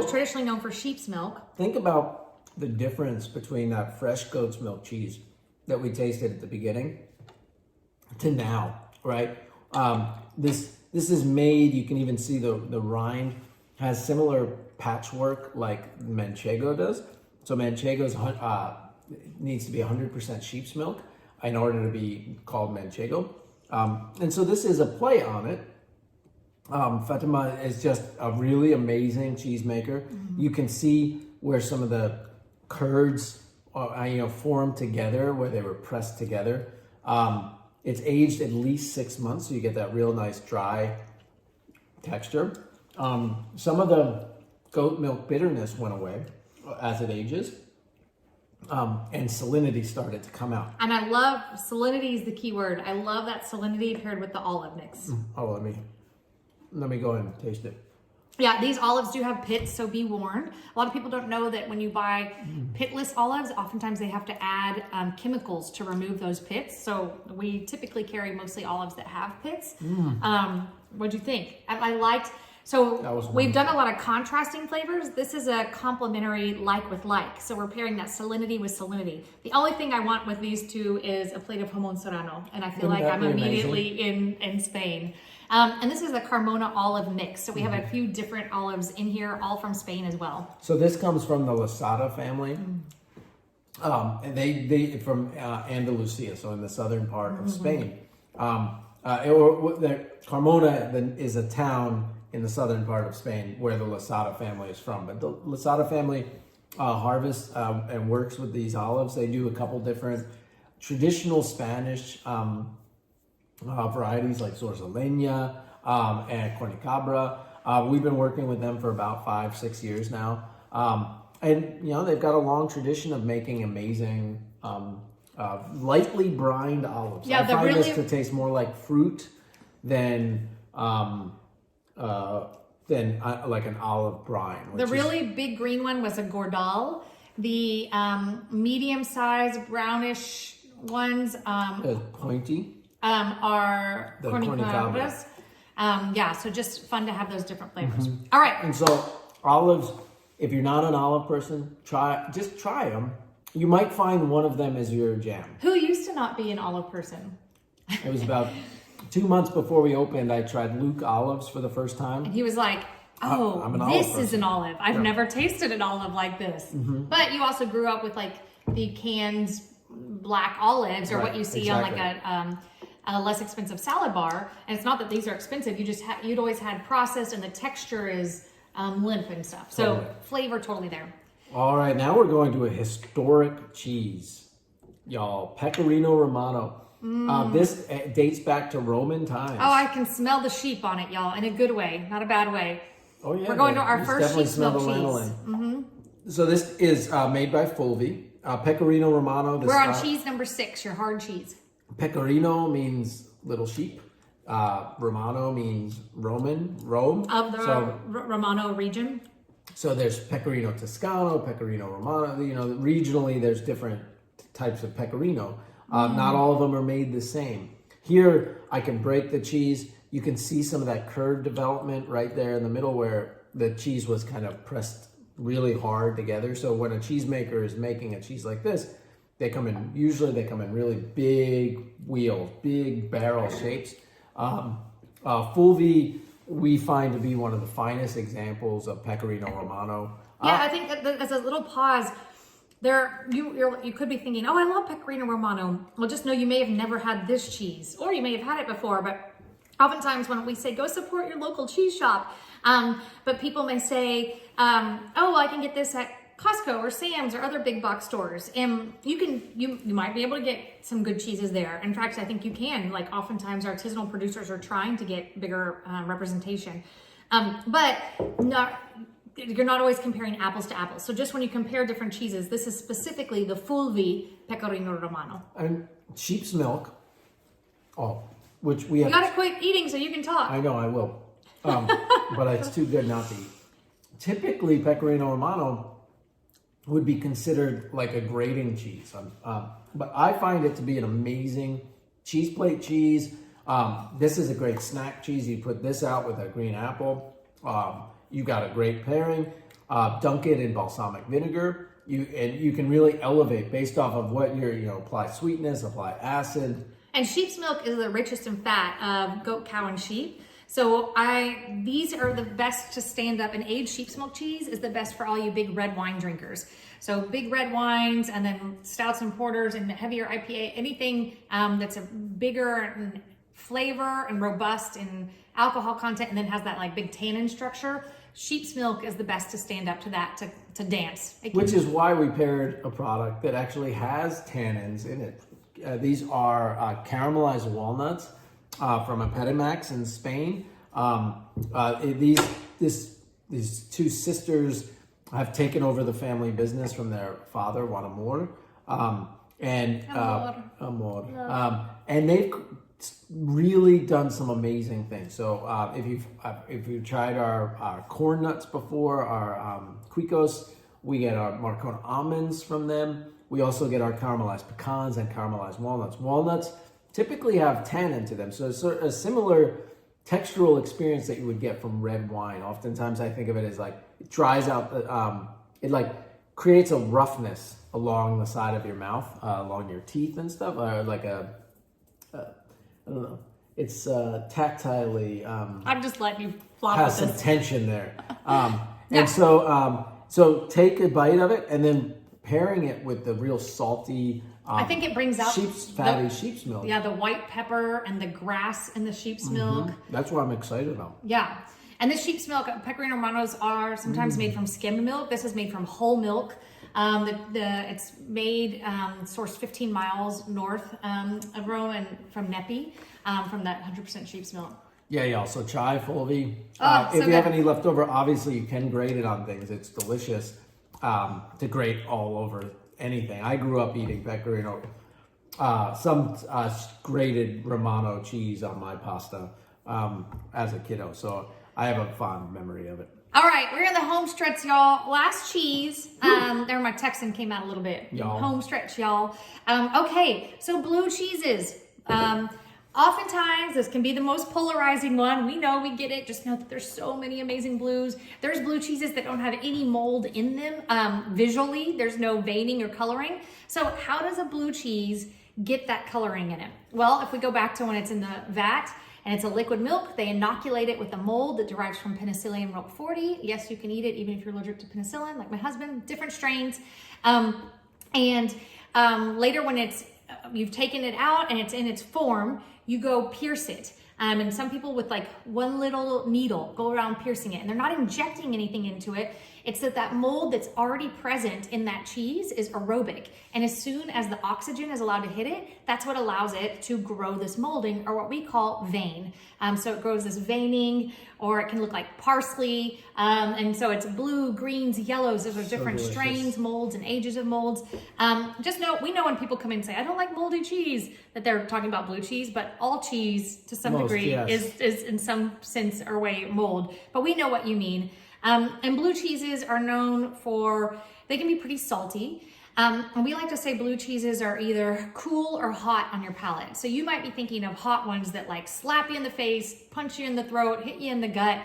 Traditionally known for sheep's milk. Think about the difference between that fresh goat's milk cheese that we tasted at the beginning to now, right? This is made, you can even see the rind has similar patchwork like Manchego does. So Manchego's needs to be 100% sheep's milk in order to be called Manchego. And so this is a play on it. Fatima is just a really amazing cheesemaker. You can see where some of the curds form together, where they were pressed together. It's aged at least 6 months, so you get that real nice dry texture. Some of the goat milk bitterness went away as it ages. And salinity started to come out. And I love, salinity is the key word. I love that salinity paired with the olive mix. Oh, let me go ahead and taste it. Yeah, these olives do have pits, so be warned. A lot of people don't know that when you buy pitless olives, oftentimes they have to add chemicals to remove those pits. So we typically carry mostly olives that have pits. What'd you think? I liked. So we've done a lot of contrasting flavors. This is a complementary like with like. So we're pairing that salinity with salinity. The only thing I want with these two is a plate of jamón serrano. And I feel like I'm immediately in Spain. And this is the Carmona olive mix. So we have a few different olives in here, all from Spain as well. So this comes from the Losada family. And they from Andalusia, so in the southern part of Spain. Carmona is a town in the southern part of Spain where the Losada family is from. But the Losada family harvests and works with these olives. They do a couple different traditional Spanish varieties like Zorzaleña and Cornicabra. We've been working with them for about 5-6 years now. And, you know, they've got a long tradition of making amazing lightly brined olives. Yeah, I find really... this to taste more like fruit than like an olive brine. The really big green one was a Gordal. The medium-sized brownish ones pointy. Are The cornicadas. Yeah, so just fun to have those different flavors. Mm-hmm. All right. And so olives, if you're not an olive person, just try them. You might find one of them as your jam. Who used to not be an olive person? It was about 2 months before we opened. I tried Luke olives for the first time. And he was like, oh, I'm an olive this person. is an olive. I've never tasted an olive like this. But you also grew up with like the canned black olives, or Right, what you see exactly. on like a less expensive salad bar. And it's not that these are expensive. You just you'd always had processed, and the texture is limp and stuff. So Totally. flavor totally there. All right, now we're going to a historic cheese, y'all. Pecorino Romano. This dates back to Roman times. Oh, I can smell the sheep on it, y'all, in a good way, not a bad way. Oh yeah, We're going to our you first definitely sheep's smell milk the cheese. lanolin. So this is made by Fulvi. Pecorino Romano. This, We're on cheese number 6, your hard cheese. Pecorino means little sheep. Romano means Rome. Of the So, Romano region. so there's Pecorino Toscano, Pecorino Romano. You know, regionally there's different types of pecorino. Not all of them are made the same. Here, I can break the cheese. You can see some of that curd development right there in the middle where the cheese was kind of pressed really hard together. So when a cheesemaker is making a cheese like this, usually they come in really big wheels, big barrel shapes. Fulvi, we find to be one of the finest examples of Pecorino Romano. Yeah, I think that as a little pause, there you could be thinking, oh, I love Pecorino Romano. Well, just know you may have never had this cheese, or you may have had it before, but oftentimes when we say go support your local cheese shop, but people may say, oh, I can get this at Costco or Sam's or other big box stores, and you might be able to get some good cheeses there. In fact, I think you can. Like oftentimes, artisanal producers are trying to get bigger representation, but you're not always comparing apples to apples. So just when you compare different cheeses, this is specifically the Fulvi Pecorino Romano. And sheep's milk. Which we have. You gotta quit eating so you can talk. I know, I will. But it's too good not to eat. Typically, Pecorino Romano would be considered like a grating cheese. But I find it to be an amazing cheese plate cheese. This is a great snack cheese. You put this out with a green apple. You got a great pairing. Dunk it in balsamic vinegar. You can really elevate based off of what apply sweetness, apply acid. And sheep's milk is the richest in fat of goat, cow, and sheep. So these are the best to stand up. And aged sheep's milk cheese is the best for all you big red wine drinkers. So big red wines, and then stouts and porters and heavier IPA, anything that's a bigger flavor and robust in alcohol content, and then has that like big tannin structure. Sheep's milk is the best to stand up to that, to dance. Which is why we paired a product that actually has tannins in it. These are caramelized walnuts from Epidemax in Spain. These two sisters have taken over the family business from their father, Juan Amor, and they've really done some amazing things. So if you've tried our corn nuts before, our Quicos, we get our Marcona almonds from them. We also get our caramelized pecans and caramelized walnuts. Walnuts typically have tannin to them, so it's a similar textural experience that you would get from red wine. Oftentimes I think of it as like it dries out, it like creates a roughness along the side of your mouth, along your teeth and stuff, or like I don't know. It's tactilely. I'm just letting you flop has with some this. tension there, and so take a bite of it, and then pairing it with the real salty. I think it brings out fatty sheep's milk. Yeah, the white pepper and the grass in the sheep's milk. That's what I'm excited about. Yeah, and the sheep's milk, Pecorino Romanos are sometimes made from skim milk. This is made from whole milk. It's made sourced 15 miles north of Rome and from Nepi, from that 100% sheep's milk. Yeah, yeah. So chive, fulvi. Oh, so If you have good. any leftover, obviously you can grate it on things. It's delicious to grate all over anything. I grew up eating pecorino, some grated Romano cheese on my pasta as a kiddo. So I have a fond memory of it. All right, we're in the home stretch, y'all. Last cheese. There, my Texan came out a little bit. Y'all. Home stretch, y'all. Okay, so blue cheeses. Oftentimes, this can be the most polarizing one. We know, we get it. Just know that there's so many amazing blues. There's blue cheeses that don't have any mold in them. Visually, there's no veining or coloring. So how does a blue cheese get that coloring in it? Well, if we go back to when it's in the vat, and it's a liquid milk, they inoculate it with a mold that derives from Penicillium roqueforti. Yes, you can eat it even if you're allergic to penicillin, like my husband, different strains. Later when you've taken it out and it's in its form, you go pierce it. And some people with like one little needle go around piercing it, and they're not injecting anything into it. It's that mold that's already present in that cheese is aerobic. And as soon as the oxygen is allowed to hit it, that's what allows it to grow this molding, or what we call vein. So it grows this veining, or it can look like parsley. And so it's blue, greens, yellows. Those are different delicious. strains, molds, and ages of molds. We know when people come in and say, I don't like moldy cheese, that they're talking about blue cheese, but all cheese to some degree yes. is in some sense or way mold. But we know what you mean. And blue cheeses are known for, they can be pretty salty. And we like to say blue cheeses are either cool or hot on your palate. So you might be thinking of hot ones that like slap you in the face, punch you in the throat, hit you in the gut.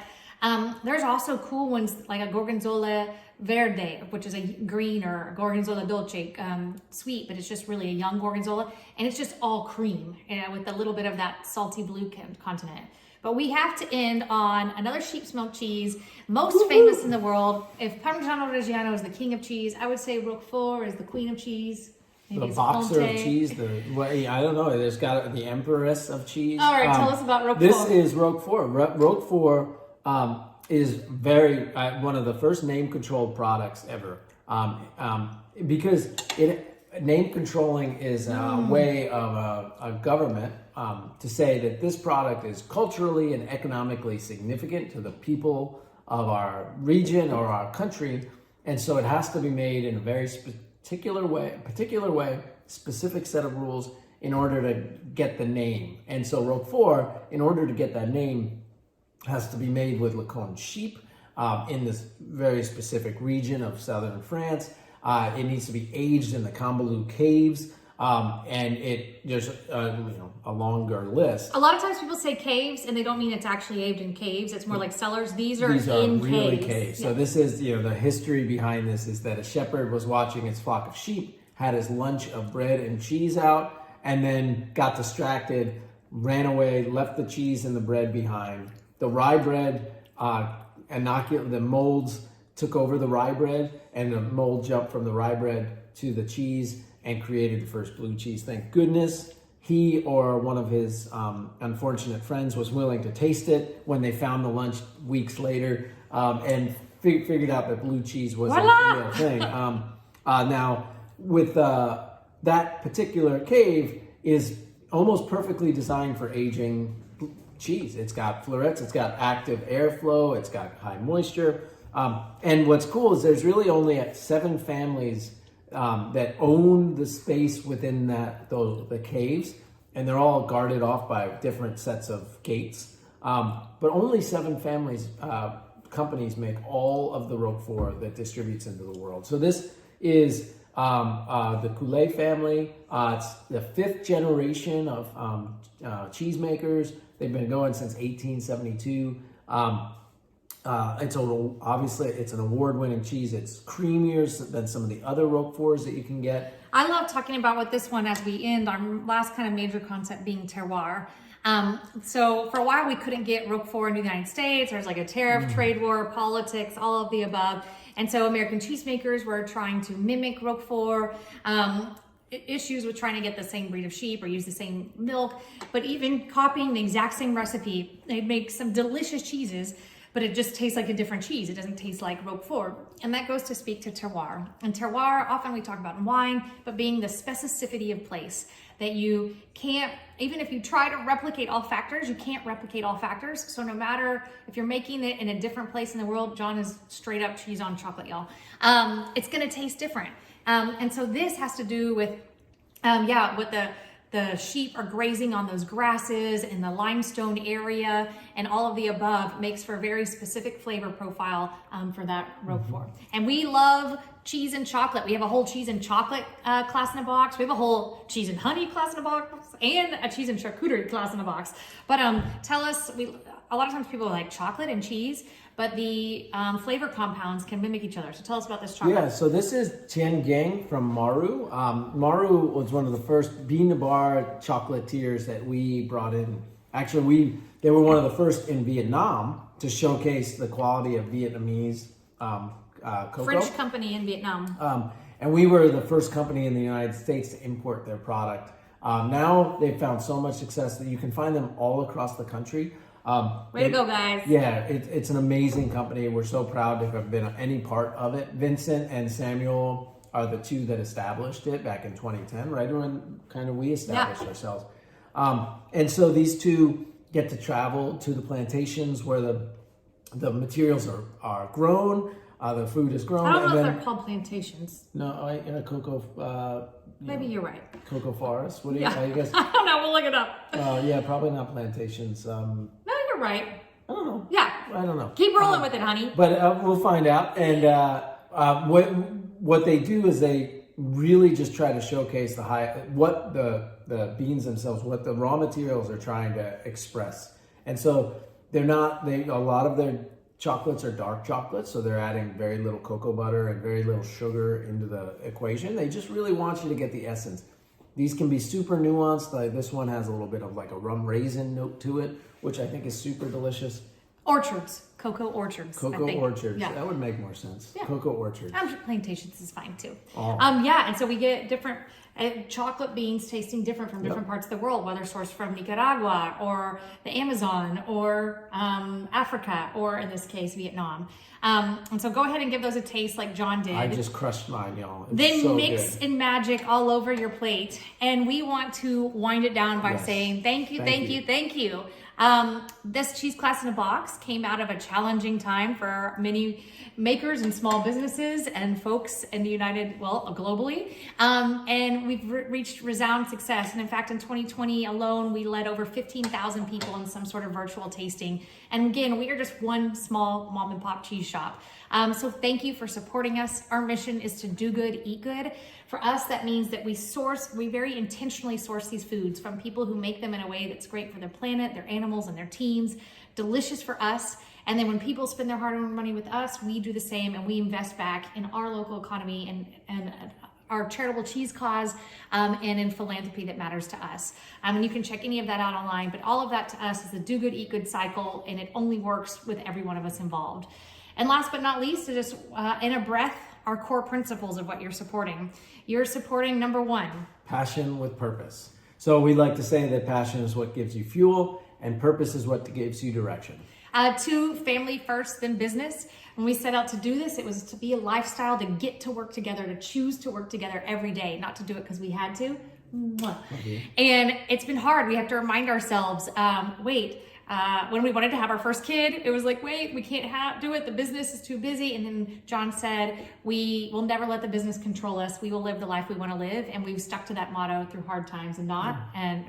There's also cool ones like a Gorgonzola Verde, which is a green, or Gorgonzola Dolce, sweet, but it's just really a young Gorgonzola. And it's just all cream, with a little bit of that salty blue content. But we have to end on another sheep's milk cheese, most famous in the world. If Parmigiano Reggiano is the king of cheese, I would say Roquefort is the queen of cheese. Maybe The it's boxer of Ponte. cheese, I don't know. There's got the empress of cheese. All right, tell us about Roquefort. This is Roquefort. Roquefort is very one of the first name-controlled products ever, because name controlling is a way of a government to say that this product is culturally and economically significant to the people of our region or our country, and so it has to be made in a very particular way, specific set of rules in order to get the name. And so Roquefort, in order to get that name, has to be made with Lacan sheep in this very specific region of southern France. It needs to be aged in the Cambalu caves, and there's a longer list. A lot of times people say caves, and they don't mean it's actually aged in caves. It's more like cellars. These are really caves. caves. Yeah. So this is, the history behind this is that a shepherd was watching his flock of sheep, had his lunch of bread and cheese out, and then got distracted, ran away, left the cheese and the bread behind. The rye bread, the molds took over the rye bread, and the mold jumped from the rye bread to the cheese and created the first blue cheese. Thank goodness he or one of his unfortunate friends was willing to taste it when they found the lunch weeks later, and figured out that blue cheese was a real thing. Now, with that particular cave is almost perfectly designed for aging cheese. It's got florets, it's got active airflow, it's got high moisture. And what's cool is there's really only 7 families that own the space within the caves, and they're all guarded off by different sets of gates. But only 7 companies make all of the Roquefort that distributes into the world. So this is the Coulet family. It's the 5th generation of cheesemakers. They've been going since 1872. Obviously it's an award-winning cheese. It's creamier than some of the other Roqueforts that you can get. I love talking about with this one as we end, our last kind of major concept being terroir. So for a while we couldn't get Roquefort in the United States. There's like a tariff, trade war, politics, all of the above. And so American cheesemakers were trying to mimic Roquefort. Issues with trying to get the same breed of sheep or use the same milk, but even copying the exact same recipe, they make some delicious cheeses. but it just tastes like a different cheese. It doesn't taste like Roquefort. And that goes to speak to terroir. And terroir, often we talk about in wine, but being the specificity of place, that you can't, even if you try to replicate all factors, you can't replicate all factors. So no matter if you're making it in a different place in the world, John is straight up cheese on chocolate, y'all. It's gonna taste different. And so this has to do with, with the sheep are grazing on those grasses in the limestone area, and all of the above makes for a very specific flavor profile for that Roquefort. And we love cheese and chocolate. We have a whole cheese and chocolate class in a box. We have a whole cheese and honey class in a box, and a cheese and charcuterie class in a box. But tell us, a lot of times people like chocolate and cheese, but the flavor compounds can mimic each other. So tell us about this chocolate. Yeah, so this is Tian Gang from Maru. Maru was one of the first bean-to-bar chocolatiers that we brought in. Actually, they were one of the first in Vietnam to showcase the quality of Vietnamese cocoa. French company in Vietnam. And we were the first company in the United States to import their product. Now they've found so much success that you can find them all across the country. Way to go, guys. Yeah, it's an amazing company. We're so proud to have been any part of it. Vincent and Samuel are the two that established it back in 2010, right when kind of we established ourselves. And so these two get to travel to the plantations where the materials are grown, the food is grown. I don't know if they're called plantations. No, cocoa. Maybe you're right. Cocoa forest. What do you? I guess. I don't know. We'll look it up. Yeah, probably not plantations. No, you're right. I don't know. Yeah. I don't know. Keep rolling with it, honey. But we'll find out. And what they do is they really just try to showcase what the beans themselves, what the raw materials are trying to express. And so a lot of their chocolates are dark chocolates, so they're adding very little cocoa butter and very little sugar into the equation. They just really want you to get the essence. These can be super nuanced. Like this one has a little bit of like a rum raisin note to it, which I think is super delicious. Orchards. Cocoa orchards. Cocoa orchards. Yeah. That would make more sense. Yeah. Cocoa orchards. I'm sure plantations is fine too. Oh. And so we get different chocolate beans tasting different from different parts of the world, whether sourced from Nicaragua or the Amazon or Africa, or in this case, Vietnam. And so go ahead and give those a taste like John did. I just crushed mine, y'all. It's then so mix good. in magic all over your plate. And we want to wind it down by saying thank you. This cheese class in a box came out of a challenging time for many makers and small businesses and folks in the globally. And we've reached resound success. And in fact, in 2020 alone, we led over 15,000 people in some sort of virtual tasting. And again, we are just one small mom and pop cheese shop. So thank you for supporting us. Our mission is to do good, eat good. For us, that means that we very intentionally source these foods from people who make them in a way that's great for their planet, their animals, and their teams, delicious for us. And then when people spend their hard-earned money with us, we do the same, and we invest back in our local economy and our charitable cheese cause, and in philanthropy that matters to us. And you can check any of that out online, but all of that to us is the do good, eat good cycle, and it only works with every one of us involved. And last but not least, just in a breath, our core principles of what you're supporting. You're supporting number one. Passion with purpose. So we like to say that passion is what gives you fuel and purpose is what gives you direction. Two, family first, then business. When we set out to do this, it was to be a lifestyle, to get to work together, to choose to work together every day, not to do it because we had to. And it's been hard. We have to remind ourselves, when we wanted to have our first kid, it was like, wait, we can't do it. The business is too busy. And then John said, we will never let the business control us. We will live the life we want to live. And we've stuck to that motto through hard times and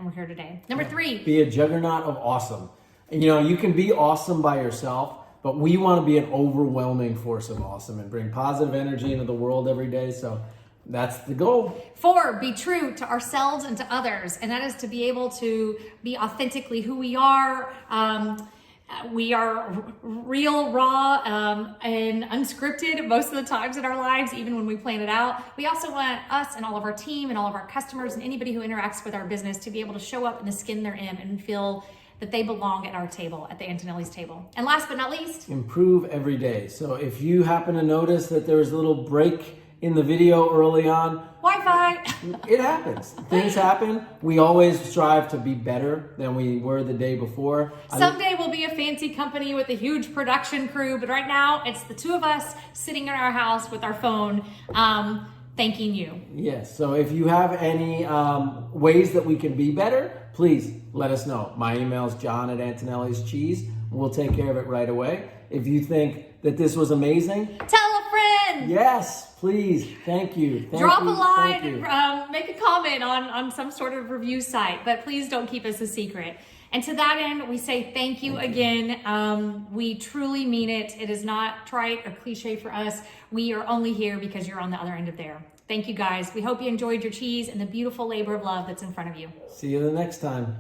we're here today. Number three. Be a juggernaut of awesome. And you can be awesome by yourself, but we want to be an overwhelming force of awesome and bring positive energy into the world every day. So that's the goal. 4, be true to ourselves and to others. And that is to be able to be authentically who we are. We are real, raw, and unscripted most of the times in our lives, even when we plan it out. We also want us and all of our team and all of our customers and anybody who interacts with our business to be able to show up in the skin they're in and feel that they belong at our table, at the Antonelli's table. And last but not least, improve every day. So if you happen to notice that there was a little break in the video early on, Wi-Fi. It happens. Things happen. We always strive to be better than we were the day before. Someday we'll be a fancy company with a huge production crew, but right now it's the two of us sitting in our house with our phone, thanking you. Yes, so if you have any ways that we can be better, please let us know. My email is john@Antonelli's Cheese. We'll take care of it right away. If you think that this was amazing, tell a friend. Yes, please. Thank you. Drop a line, make a comment on some sort of review site, but please don't keep us a secret. And to that end, we say thank you again. We truly mean it. It is not trite or cliche for us. We are only here because you're on the other end of there. Thank you guys. We hope you enjoyed your cheese and the beautiful labor of love that's in front of you. See you the next time.